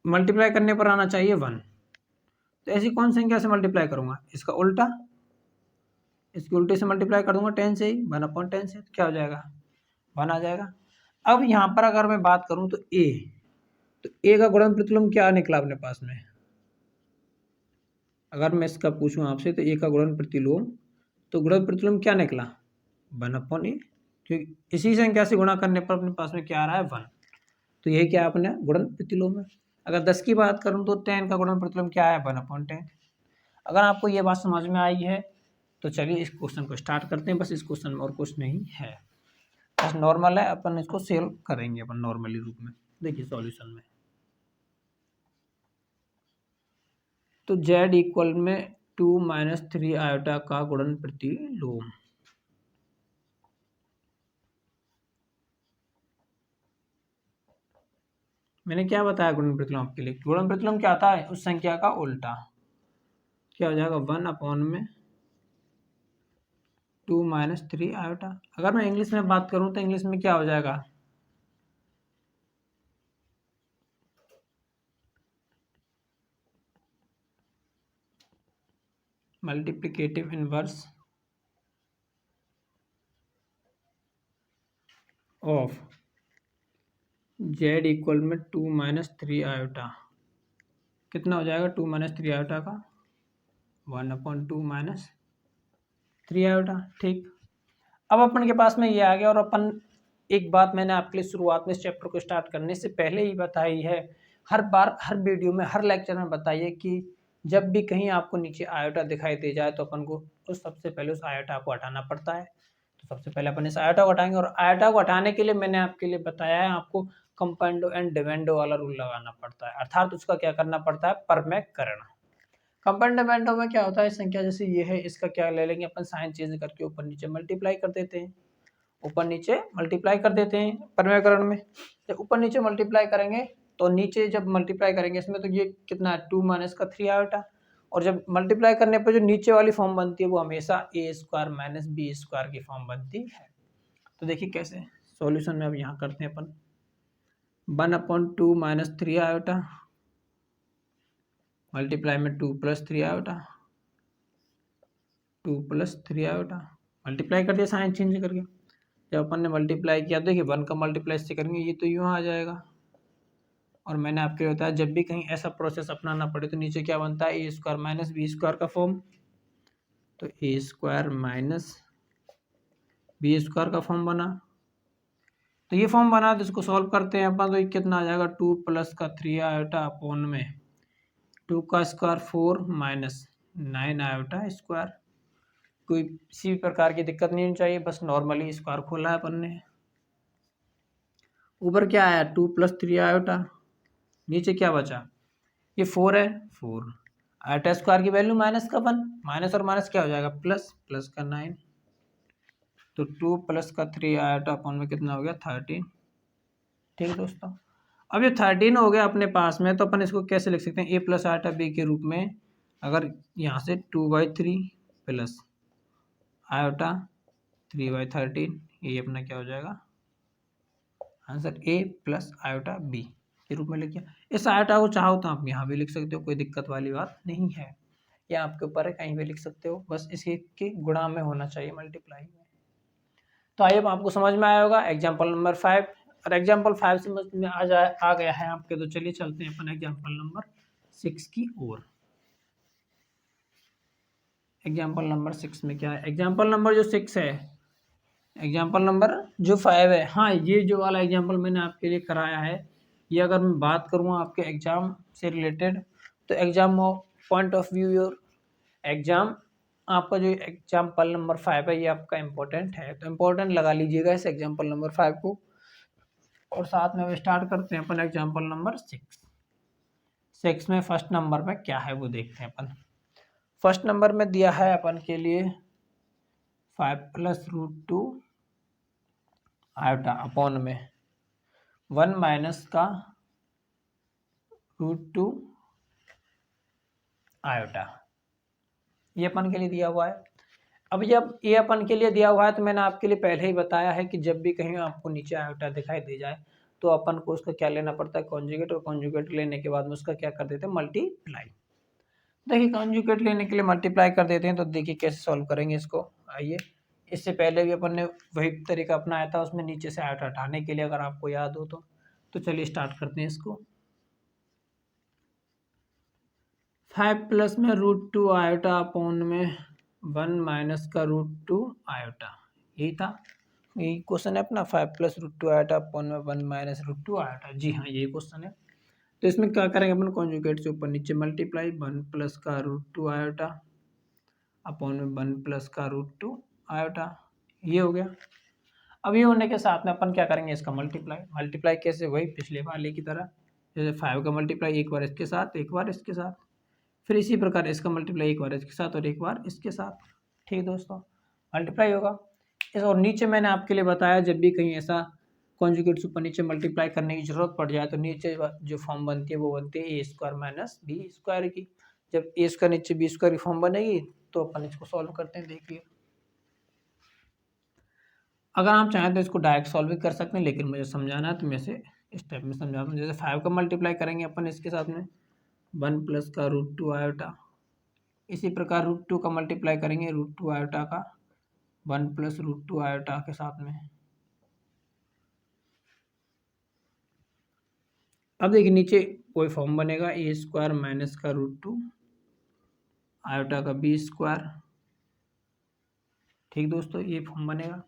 मल्टीप्लाई करने पर आना चाहिए 1, तो ऐसी कौन संख्या से मल्टीप्लाई करूंगा, इसका उल्टा इसकी उल्टे से मल्टीप्लाई कर दूंगा 10 से ही, 1/10 से, तो क्या हो जाएगा 1 आ जाएगा। अब यहाँ पर अगर मैं बात करूँ तो ए का गुणन प्रतिलोम क्या निकला अपने पास में, अगर मैं इसका पूछूं आपसे तो ए का गुणन प्रतिलोम, तो गुणन प्रतिलोम क्या निकला 1/a, क्योंकि इसी संख्या से गुणा करने पर अपने पास में क्या आ रहा है 1, तो यही क्या अपने गुणन प्रतिलोम है। अगर 10 की बात करूं तो 10 का गुणन प्रतिलोम क्या है 1/10। अगर आपको ये बात समझ में आई है तो चलिए इस क्वेश्चन को स्टार्ट करते हैं। बस इस क्वेश्चन में और कुछ नहीं है, बस नॉर्मल है, अपन इसको सेल करेंगे अपन नॉर्मली रूप में। देखिए सॉल्यूशन में तो z इक्वल में 2 - 3 आयोटा का गुणन प्रतिलोम, मैंने क्या बताया गुणन प्रतिलोम के लिए, गुणन प्रतिलोम क्या आता है उस संख्या का उल्टा, क्या हो जाएगा 1/2 - 3 आयोटा। अगर मैं इंग्लिश में बात करूं तो इंग्लिश में क्या हो जाएगा, multiplicative inverse of z equal में 2 - 3 आयोटा, कितना हो जाएगा 2 - 3 आयोटा का 1/2 - 3 आयोटा। ठीक, अब अपन के पास में ये आ गया। और अपन एक बात मैंने आपके लिए शुरुआत में इस चैप्टर को स्टार्ट करने से पहले ही बताई है, हर बार हर वीडियो में हर लेक्चर में बताइए कि जब भी कहीं आपको नीचे आयोटा दिखाई दे जाए तो अपन को सबसे पहले उस आयोटा को हटाना पड़ता है। तो सबसे पहले अपन इस आयोटा को हटाएंगे, और आयोटा को हटाने के लिए मैंने आपके लिए बताया है आपको कंपाउंडो एंड डिविडेंडो वाला रूल लगाना पड़ता है, अर्थात उसका क्या करना पड़ता है परमेयकरण। कंपाउंडो में क्या होता है, संख्या जैसे ये है इसका क्या ले लेंगे अपन साइन चेंज करके ऊपर नीचे मल्टीप्लाई कर देते हैं, ऊपर नीचे मल्टीप्लाई कर देते हैं परमेयकरण में। जब ऊपर नीचे मल्टीप्लाई करेंगे तो नीचे जब मल्टीप्लाई करेंगे इसमें तो ये कितना है 2 - 3 आयोटा, और जब मल्टीप्लाई करने पर जो नीचे वाली फॉर्म बनती है वो हमेशा a² - b² की फॉर्म बनती है। तो देखिए कैसे सॉल्यूशन में अब यहाँ करते हैं अपन 1/2 - 3 आयोटा मल्टीप्लाई में 2 + 3 आयोटा, 2 + 3 आयोटा, मल्टीप्लाई कर दिया साइन चेंज करके। जब अपन ने मल्टीप्लाई किया देखिए 1 का मल्टीप्लाई से करेंगे ये तो यूँ आ जाएगा। और मैंने आपके बताया जब भी कहीं ऐसा प्रोसेस अपनाना पड़े तो नीचे क्या बनता है a² - b² का फॉर्म, तो a² - b² का फॉर्म बना। तो ये फॉर्म बना तो इसको सॉल्व करते हैं अपन, तो ये कितना आ जाएगा 2 + 3 आयोटा अपॉन में 2 का स्क्वायर 4 - 9 आयोटा स्क्वायर। कोई किसी भी प्रकार की दिक्कत नहीं होनी चाहिए, बस नॉर्मली स्क्वायर खोला है अपन ने। ऊपर क्या आया 2 + 3 आयोटा, नीचे क्या बचा ये 4 है 4 आयोटा स्क्वायर की वैल्यू माइनस का 1, माइनस और माइनस क्या हो जाएगा प्लस, प्लस का 9, तो 2 + 3 आयोटा अपॉन में कितना हो गया 13। ठीक दोस्तों, अब ये 13 हो गया अपने पास में, तो अपन इसको कैसे लिख सकते हैं a + आयोटा b के रूप में। अगर यहाँ से 2/3 प्लस आयोटा 3/13, ये अपना क्या हो जाएगा आंसर a + आयोटा b के रूप में लिखिए। इस आयोटा को चाहो तो आप यहाँ भी लिख सकते हो, कोई दिक्कत वाली बात नहीं है, या आपके ऊपर है कहीं भी लिख सकते हो, बस इसी के गुणा में होना चाहिए मल्टीप्लाई में। तो आइए अब आपको समझ में आया होगा एग्जाम्पल नंबर 5, और एग्जाम्पल 5 समझ में आ गया है आपके, तो चलिए चलते हैं अपन एग्जाम्पल नंबर 6 की ओर। एग्जाम्पल नंबर 6 में क्या है, एग्जाम्पल नंबर जो 6 है, एग्जाम्पल नंबर जो 5 है, हाँ ये जो वाला एग्जाम्पल मैंने आपके लिए कराया है, ये अगर मैं बात करूँ आपके एग्जाम से रिलेटेड, तो exam point of view your exam, आपका जो एग्जाम्पल नंबर 5 है ये आपका इम्पोर्टेंट है, तो इम्पोर्टेंट लगा लीजिएगा इस एग्जाम्पल नंबर 5 को। और साथ में स्टार्ट करते हैं अपन एग्जाम्पल नंबर 6 में फर्स्ट नंबर में क्या है वो देखते हैं अपन। फर्स्ट नंबर में दिया है अपन के लिए 5 + √2 आयोटा अपॉन में 1 माइनस का √2 आयोटा, ये अपन के लिए दिया हुआ है। अब जब ये अपन के लिए दिया हुआ है तो मैंने आपके लिए पहले ही बताया है कि जब भी कहीं आपको नीचे आयोटा दिखाई दे जाए तो अपन को उसका क्या लेना पड़ता है कॉन्जुगेट, और कॉन्जुगेट लेने के बाद में उसका क्या कर देते हैं मल्टीप्लाई। देखिए कॉन्जुगेट लेने के लिए मल्टीप्लाई कर देते हैं, तो देखिए कैसे सॉल्व करेंगे इसको। आइए, इससे पहले भी अपन ने वही तरीका अपनाया था, उसमें नीचे से आयोटा हटाने के लिए, अगर आपको याद हो तो चलिए स्टार्ट करते हैं इसको। 5 प्लस में √2 आयोटा अपॉन में 1 माइनस का √2 आयोटा, यही था, यही क्वेश्चन है अपना। 5 प्लस √2 आयोटा अपॉन में 1 माइनस √2 आयोटा, जी हाँ यही क्वेश्चन है। तो इसमें क्या करेंगे अपन, कॉन्जुगेट से ऊपर नीचे मल्टीप्लाई, 1 प्लस का √2 आयोटा अपॉन में 1 प्लस का √2 आयोटा, ये हो गया। अब ये होने के साथ में अपन क्या करेंगे, इसका मल्टीप्लाई कैसे, वही पिछले वाले की तरह, जैसे 5 का मल्टीप्लाई एक बार इसके साथ, एक बार इसके साथ, फिर इसी प्रकार इसका मल्टीप्लाई एक बार इसके साथ और एक बार इसके साथ। ठीक दोस्तों, मल्टीप्लाई होगा इस, और नीचे मैंने आपके लिए बताया जब भी कहीं ऐसा कॉन्जुगेट ऊपर नीचे मल्टीप्लाई करने की जरूरत पड़ जाए तो नीचे जो फॉर्म बनती है वो बनती है a² माइनस b² की। जब a² नीचे b² की फॉर्म बनेगी तो अपन इसको सॉल्व करते हैं। देखिए, अगर आप चाहें तो इसको डायरेक्ट सॉल्व भी कर सकते हैं, लेकिन मुझे समझाना है तो मैं इसे इस टाइप में समझाता हूँ। जैसे 5 का मल्टीप्लाई करेंगे अपन इसके साथ में 1 प्लस का √2 आयोटा, इसी प्रकार √2 का मल्टीप्लाई करेंगे √2 आयोटा का 1 प्लस √2 आयोटा के साथ में। अब देखिए नीचे कोई फॉर्म बनेगा a² माइनस का √2 आयोटा का b²। ठीक दोस्तों, ये फॉर्म बनेगा।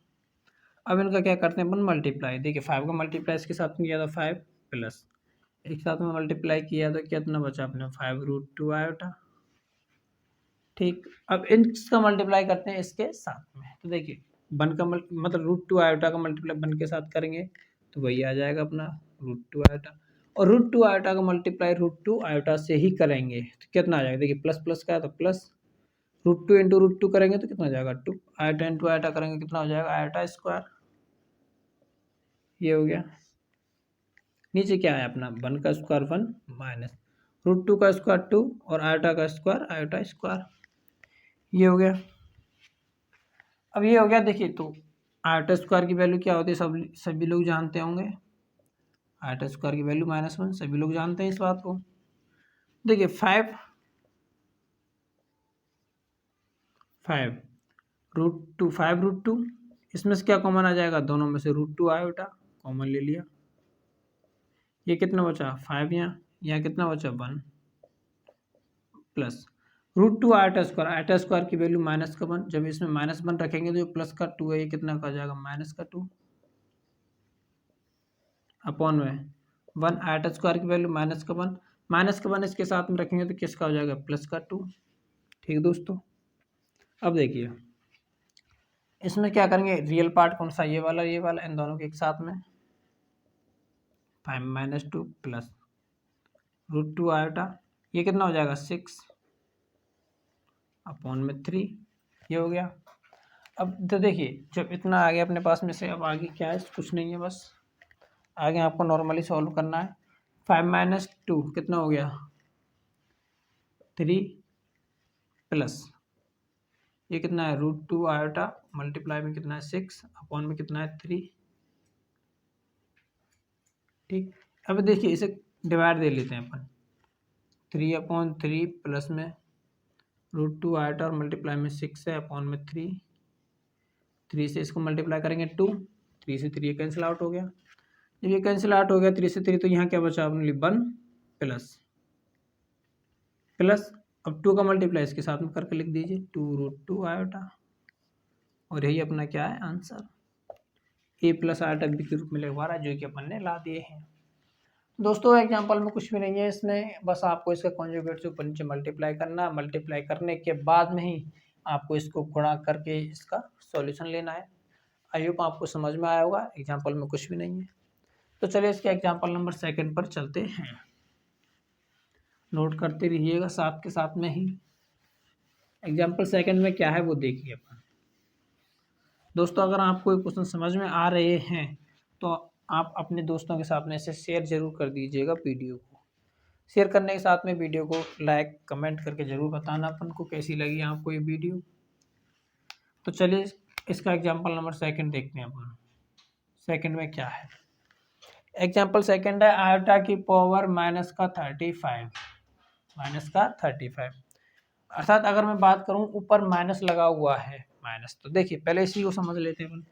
अब इनका क्या करते हैं अपन, मल्टीप्लाई। देखिए 5 का मल्टीप्लाई इसके साथ में किया था 5 प्लस, एक साथ में मल्टीप्लाई किया तो कितना बचा अपने 5 √2 आयोटा। ठीक, अब इसका मल्टीप्लाई करते हैं इसके साथ में, तो देखिए 1 का मतलब √2 आयोटा का मल्टीप्लाई 1 के साथ करेंगे तो वही आ जाएगा अपना √2 आयोटा, और √2 आयोटा का मल्टीप्लाई √2 आयोटा से ही करेंगे तो कितना आ जाएगा, देखिए प्लस प्लस का है तो प्लस, √2 इंटू √2 करेंगे तो कितना हो जाएगा 2, आयोटा इंटू आयोटा करेंगे कितना हो जाएगा आयोटा², ये हो गया। नीचे क्या है अपना 1 का स्क्वायर 1 माइनस √2 का स्क्वायर 2 और आयोटा का स्क्वायर आयोटा², ये हो गया। अब ये हो गया, देखिए तो आयोटा² की वैल्यू क्या होती है, सभी लोग जानते होंगे, आयोटा² की वैल्यू -1, सभी लोग जानते हैं इस बात को। देखिए 5 √2, इसमें से क्या कॉमन आ जाएगा, दोनों में से √2 आयोटा कॉमन ले लिया, ये कितना बचा 5, यहाँ कितना बचा 1 प्लस √2 आयोटा² की वैल्यू -1, जब इसमें -1 रखेंगे तो जो प्लस का 2 है ये कितना का जाएगा -2 अपॉन में 1 आयोटा² की वैल्यू -1 इसके साथ में रखेंगे तो किसका हो जाएगा प्लस का 2। ठीक दोस्तों, अब देखिए इसमें क्या करेंगे, रियल पार्ट कौन सा, ये वाला इन दोनों के एक साथ में 5 - 2 प्लस √2 आयोटा, ये कितना हो जाएगा 6 अपॉन में 3, ये हो गया। अब तो देखिए जब इतना आ गया अपने पास में से, अब आगे क्या है, कुछ नहीं है, बस आगे आपको नॉर्मली सॉल्व करना है। 5 - 2 कितना हो गया 3 प्लस ये कितना है √2 आयोटा, मल्टीप्लाई में कितना है 6 अपॉन में कितना है 3। ठीक, अब देखिए इसे डिवाइड दे लेते हैं अपन, 3/3 प्लस में √2 आयोटा और मल्टीप्लाई में 6 है अपॉन में 3 से इसको मल्टीप्लाई करेंगे 2, 3 से 3 कैंसिल आउट हो गया। जब ये कैंसिल आउट हो गया 3 से 3 तो यहाँ क्या बचा अपने लिए 1 प्लस अब 2 का मल्टीप्लाई इसके साथ में करके लिख दीजिए 2 √2 आयोटा, और यही अपना क्या है answer, a plus iota b के रूप में लिखवा रहा है, जो कि अपन ने ला दिए हैं। दोस्तों एग्जाम्पल में कुछ भी नहीं है इसमें, बस आपको इसका कॉन्जुगेट से ऊपर नीचे मल्टीप्लाई करना, मल्टीप्लाई करने के बाद में ही आपको इसको गुणा करके इसका सॉल्यूशन लेना है। आई होप आपको समझ में आया होगा, एग्जाम्पल में कुछ भी नहीं है। तो चलिए इसके एग्जाम्पल नंबर 2 पर चलते हैं, नोट करते रहिएगा साथ के साथ में ही। एग्जाम्पल 2 में क्या है वो देखिए अपन। दोस्तों अगर आपको ये क्वेश्चन समझ में आ रहे हैं तो आप अपने दोस्तों के साथ में इसे शेयर जरूर कर दीजिएगा, वीडियो को शेयर करने के साथ में वीडियो को लाइक कमेंट करके ज़रूर बताना अपन को कैसी लगी आपको ये वीडियो। तो चलिए इसका एग्जाम्पल नंबर 2 देखते हैं अपन। 2 में क्या है, एग्जाम्पल 2 है आयोटा की पावर -35, अर्थात अगर मैं बात करूं ऊपर माइनस लगा हुआ है माइनस। तो देखिए पहले इसी को समझ लेते हैं अपन।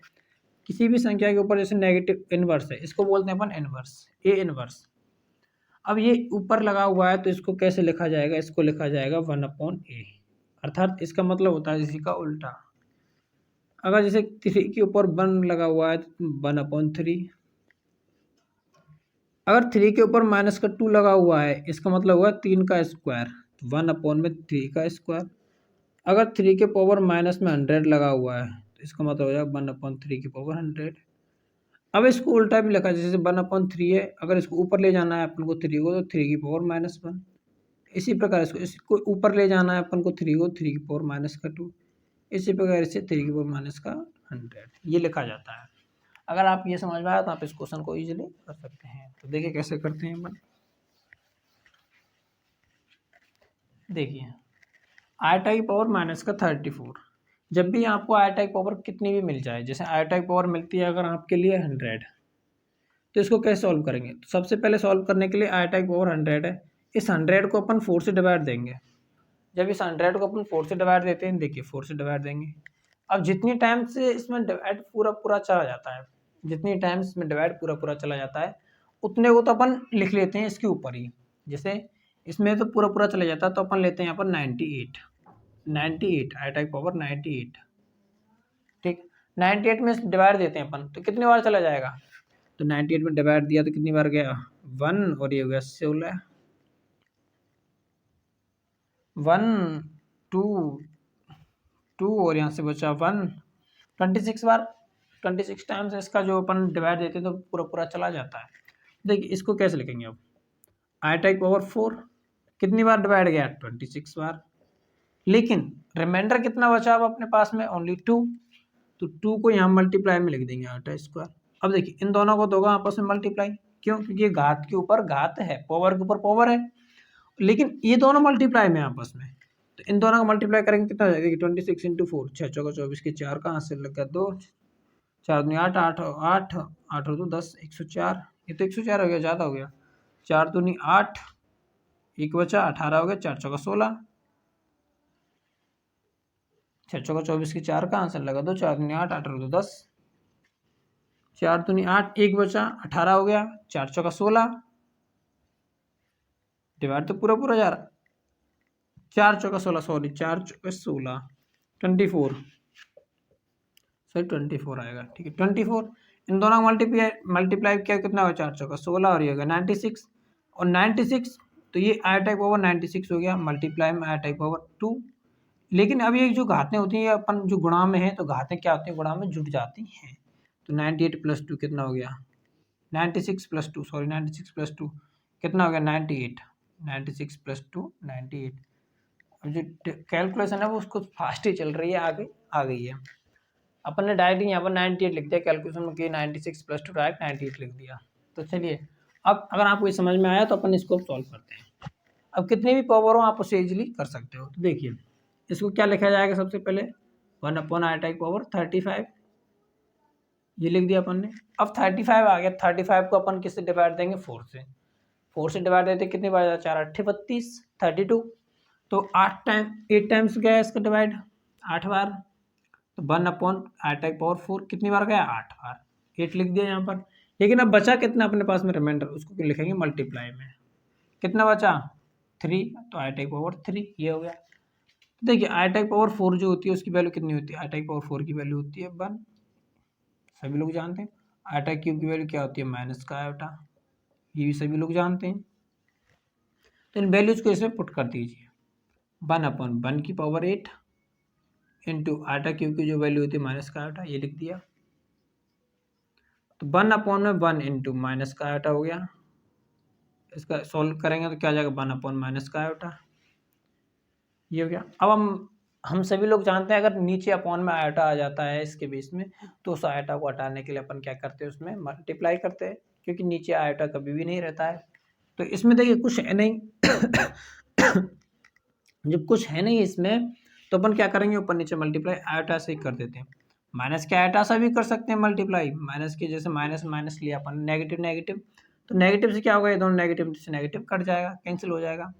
किसी भी संख्या के ऊपर जैसे नेगेटिव इनवर्स है, इसको बोलते हैं अपन इनवर्स, ए इनवर्स। अब ये ऊपर लगा हुआ है तो इसको कैसे लिखा जाएगा, इसको लिखा जाएगा 1/a, अर्थात इसका मतलब होता है इसी का उल्टा। अगर जैसे 3 के ऊपर 1 लगा हुआ है तो 1/3, अगर 3 के ऊपर माइनस का 2 लगा हुआ है इसका मतलब हुआ 3 का स्क्वायर, तो 1/3 का स्क्वायर। अगर 3 के पावर माइनस में 100 लगा हुआ है तो इसका मतलब हो जाएगा 1/3 की पावर 100। अब इसको उल्टा भी लिखा, जैसे 1/3 है, अगर इसको ऊपर ले जाना है अपन को 3 को, तो 3 की पावर -1। इसी प्रकार इसको ऊपर ले जाना है अपन को 3 को, 3 की पावर -2। इसी प्रकार से 3 की पावर -100 ये लिखा जाता है। अगर आप ये समझ में आया तो आप इस क्वेश्चन को इजीली कर सकते हैं। तो देखिए कैसे करते हैं अपन। देखिए आयटा की पावर -34, जब भी आपको आयटा की पावर कितनी भी मिल जाए, जैसे आयटा की पावर मिलती है अगर आपके लिए 100, तो इसको कैसे सॉल्व करेंगे। तो सबसे पहले सॉल्व करने के लिए आयटा की पावर 100 है, इस 100 को अपन 4 से डिवाइड देंगे। जब इस 100 को अपन 4 से डिवाइड देते हैं, देखिए 4 से डिवाइड देंगे। अब जितनी टाइम से इसमें डिवाइड पूरा चला जाता है, जितनी टाइम इसमें डिवाइड पूरा चला जाता है, उतने को तो अपन लिख लेते हैं इसके ऊपर ही। जैसे इसमें तो पूरा चला जाता है तो अपन लेते हैं यहाँ पर 98 आयटा की पावर 98, ठीक। 98 में डिवाइड देते हैं अपन तो कितनी बार चला जाएगा, तो 98 में डिवाइड दिया तो कितनी बार गया 1, और ये हो गया 16, 1 2 और यहाँ से बचा 1, 26 बार, 26 टाइम्स इसका जो अपन डिवाइड देते हैं तो पूरा चला जाता है। देखिए इसको कैसे लिखेंगे अब, आयटा की पावर 4 कितनी बार डिवाइड गया 26 बार, लेकिन रिमाइंडर कितना बचा अब अपने पास में ओनली 2, तो 2 को यहाँ मल्टीप्लाई में लिख देंगे आयटा स्क्वायर। अब देखिए इन दोनों को दोगा आपस में मल्टीप्लाई, क्यों, क्योंकि घात के ऊपर घात है, पावर के ऊपर पावर है, लेकिन ये दोनों मल्टीप्लाई में आपस में, तो इन दोनों का मल्टीप्लाई करेंगे कितना हो जाएगा 26 × 4, 6 चौका 24 के 4 कहाँ से लग गया 2, 4 दूनी 8, 8 8 8 और 2 10, 104, ये तो 104 हो गया, ज़्यादा हो गया, 4 दूनी 8, 1 बचा 18 हो गया, 4 चौका 16, 6 चौका 24 के 4 का आंसर लगा दो, 4 दूनी 8, 8 और 2 10, 4 दूनी 8, 1 बचा 18 हो गया, 4 चौका 16, डिवाइड तो पूरा जा रहा, 4 चौका 16, सॉरी 4 चौका 16, 24, सही 24 आएगा, ठीक है 24। इन दोनों का मल्टीप्लाई किया कितना होगा 4 चौका 16 और ये होगा 96, और 96 तो ये आयटा की पावर 96 हो गया, मल्टीप्लाई में आयटा की पावर 2। लेकिन अब ये जो घातें होती हैं अपन जो गुणा में है, तो घातें क्या होती हैं गुणा में जुट जाती हैं, तो 98 + 2 कितना हो गया 96 + 2, सॉरी 96 + 2 कितना हो गया 98, 96 + 2 98। अब जो कैलकुलेशन है वो उसको फास्ट ही चल रही है, आगे आ गई है। अपन ने डायरेक्ट यहाँ पर 98 लिख दिया कैलकुलेशन में कि 96 + 2 डायरेक्ट 98 लिख दिया। तो चलिए अब अगर आपको ये समझ में आया तो अपन इसको सॉल्व करते हैं। अब कितनी भी पावर हो आप उसे इजीली कर सकते हो। तो देखिए इसको क्या लिखा जाएगा, सबसे पहले 1/आयटा की पावर 35, ये लिख दिया अपन ने। अब 35 आ गया, 35 को अपन किससे डिवाइड देंगे 4 से, 4 से डिवाइड देते कितनी बार, 4 8 32, 32, तो 8 टाइम्स गया इसका डिवाइड 8 बार, तो 1/आयटा की पावर 4 कितनी बार गया 8 बार, 8 लिख दिया यहाँ पर। लेकिन अब बचा कितना अपने पास में रिमाइंडर, उसको क्यों लिखेंगे मल्टीप्लाई में, कितना बचा 3, तो आयटा की पावर 3 ये हो गया। देखिए आयटा की पावर 4 जो होती है उसकी वैल्यू कितनी होती है, आयटा की पावर 4 की वैल्यू होती है 1, सभी लोग जानते हैं। आयटा क्यूब की वैल्यू क्या होती है माइनस का आयटा, ये भी सभी लोग जानते हैं। तो इन वैल्यूज को इसमें पुट कर दीजिए, 1/1 की पावर 8 इंटू आयटा क्यूब की जो वैल्यू होती है माइनस का आयटा, ये लिख दिया। तो 1/1 इंटू माइनस का आयटा हो गया, इसका सॉल्व करेंगे तो क्या जाएगा 1/- का आयटा, ये हो गया। अब हम सभी लोग जानते हैं अगर नीचे अपॉन में आयटा आ जाता है इसके बीच में, तो उस आयटा को हटाने के लिए अपन क्या करते हैं उसमें मल्टीप्लाई करते हैं, क्योंकि नीचे आयटा कभी भी नहीं रहता है। तो इसमें देखिए कुछ है नहीं जब कुछ है नहीं इसमें तो अपन क्या करेंगे ऊपर नीचे मल्टीप्लाई आयटा से ही कर देते हैं। माइनस के आयटा से भी कर सकते हैं मल्टीप्लाई, माइनस के जैसे माइनस माइनस लिया अपन, नेगेटिव नेगेटिव, तो नेगेटिव से क्या होगा, ये दोनों नेगेटिव से नेगेटिव कट जाएगा, कैंसिल हो जाएगा।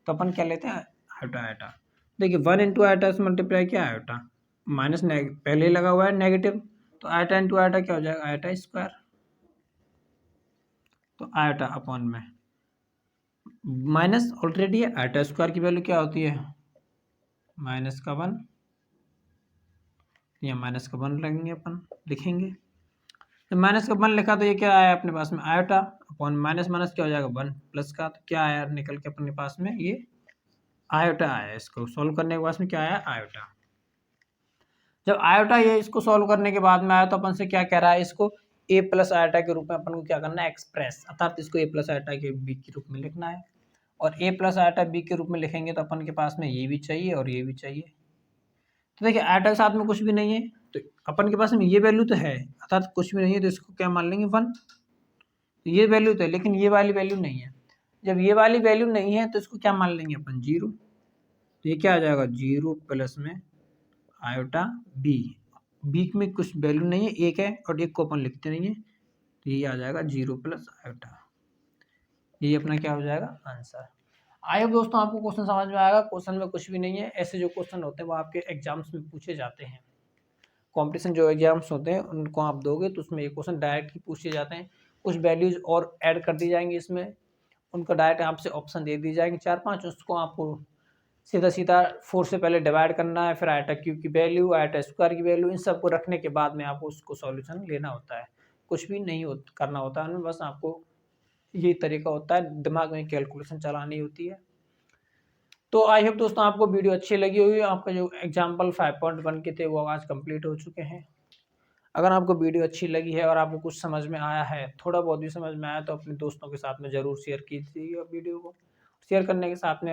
तो अपन क्या लेते हैं आयटा आयटा। देखिए 1 × आयटा से मल्टीप्लाई किया आयटा, माइनस पहले ही लगा हुआ है नेगेटिव, तो आयोटा इंटू आयोटा क्या हो जाएगा, आयोटा स्क्वायर। तो आयोटा अपॉन में माइनस ऑलरेडी है, आयोटा स्क्वायर की वैल्यू क्या होती है, माइनस का 1, या माइनस का 1 लगेंगे अपन, लिखेंगे। तो माइनस का 1 लिखा तो ये क्या आया अपने पास में, आयोटा अपॉन माइनस माइनस क्या हो जाएगा 1 प्लस का, तो क्या आया निकल के अपने पास में, ये आयोटा आया। इसको सॉल्व करने के बाद में क्या आया, आयोटा। जब आयोटा ये इसको सॉल्व करने के बाद में आया तो अपन से क्या कह रहा है, इसको a प्लस आयोटा के रूप में अपन को क्या करना है, एक्सप्रेस, अर्थात इसको a प्लस आयोटा के b के रूप में लिखना है। और a प्लस आयोटा b के रूप में लिखेंगे तो अपन के पास में ये भी चाहिए और ये भी चाहिए। तो देखिए आयोटा के साथ में कुछ भी नहीं है, तो अपन के पास में ये वैल्यू तो है, अर्थात कुछ भी नहीं है, तो इसको क्या मान लेंगे 1। ये वैल्यू तो है लेकिन ये वाली वैल्यू नहीं है। जब ये वाली वैल्यू नहीं है तो इसको क्या मान लेंगे अपन, 0। तो ये क्या आ जाएगा, 0 प्लस में आयोटा बी में कुछ वैल्यू नहीं है, एक है और एक को अपन लिखते नहीं है, तो ये आ जाएगा 0 प्लस आयोटा। ये अपना क्या हो जाएगा, आंसर। आई होप दोस्तों आपको क्वेश्चन समझ में आएगा। क्वेश्चन में कुछ भी नहीं है, ऐसे जो क्वेश्चन होते हैं वो आपके एग्जाम्स में पूछे जाते हैं। कंपटीशन जो एग्जाम्स होते हैं उनको आप दोगे तो उसमें ये क्वेश्चन डायरेक्ट ही पूछे जाते हैं। कुछ वैल्यूज और ऐड कर दी जाएंगी इसमें, उनका डायरेक्ट आपसे ऑप्शन दे दी जाएंगे 4-5, उसको आपको सीधा सीधा 4 से पहले डिवाइड करना है, फिर आयोटा क्यूब की वैल्यू, आयोटा स्क्वायर की वैल्यू, इन सबको रखने के बाद में आपको उसको सॉल्यूशन लेना होता है। कुछ भी नहीं करना होता है, बस आपको ये तरीका होता है, दिमाग में कैलकुलेशन चलानी होती है। तो आई होप दोस्तों आपको वीडियो अच्छी लगी होगी। आपका जो एग्जाम्पल 5.1 के थे वो आज कंप्लीट हो चुके हैं। अगर आपको वीडियो अच्छी लगी है और आपको कुछ समझ में आया है, थोड़ा बहुत भी समझ में आया, तो अपने दोस्तों के साथ में ज़रूर शेयर कीजिएगा वीडियो को। शेयर करने के साथ में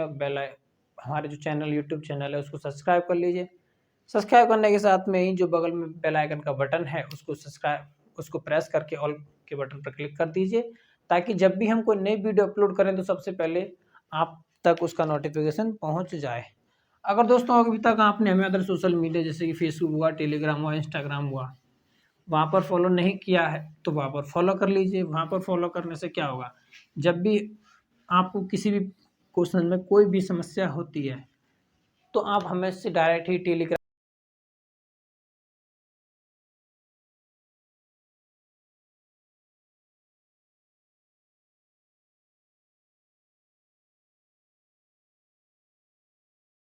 हमारे जो चैनल यूट्यूब चैनल है उसको सब्सक्राइब कर लीजिए। सब्सक्राइब करने के साथ में ही जो बगल में बेल आइकन का बटन है उसको प्रेस करके ऑल के बटन पर क्लिक कर दीजिए, ताकि जब भी हम कोई नई वीडियो अपलोड करें तो सबसे पहले आप तक उसका नोटिफिकेशन पहुंच जाए। अगर दोस्तों अभी तक आपने हमें अदर सोशल मीडिया जैसे कि फेसबुक हुआ, टेलीग्राम हुआ, इंस्टाग्राम हुआ, वहाँ पर फॉलो नहीं किया है तो वहाँ पर फॉलो कर लीजिए। वहाँ पर फॉलो करने से क्या होगा, जब भी आपको किसी भी क्वेश्चन में कोई भी समस्या होती है तो आप हमें से डायरेक्ट ही टेलीग्राम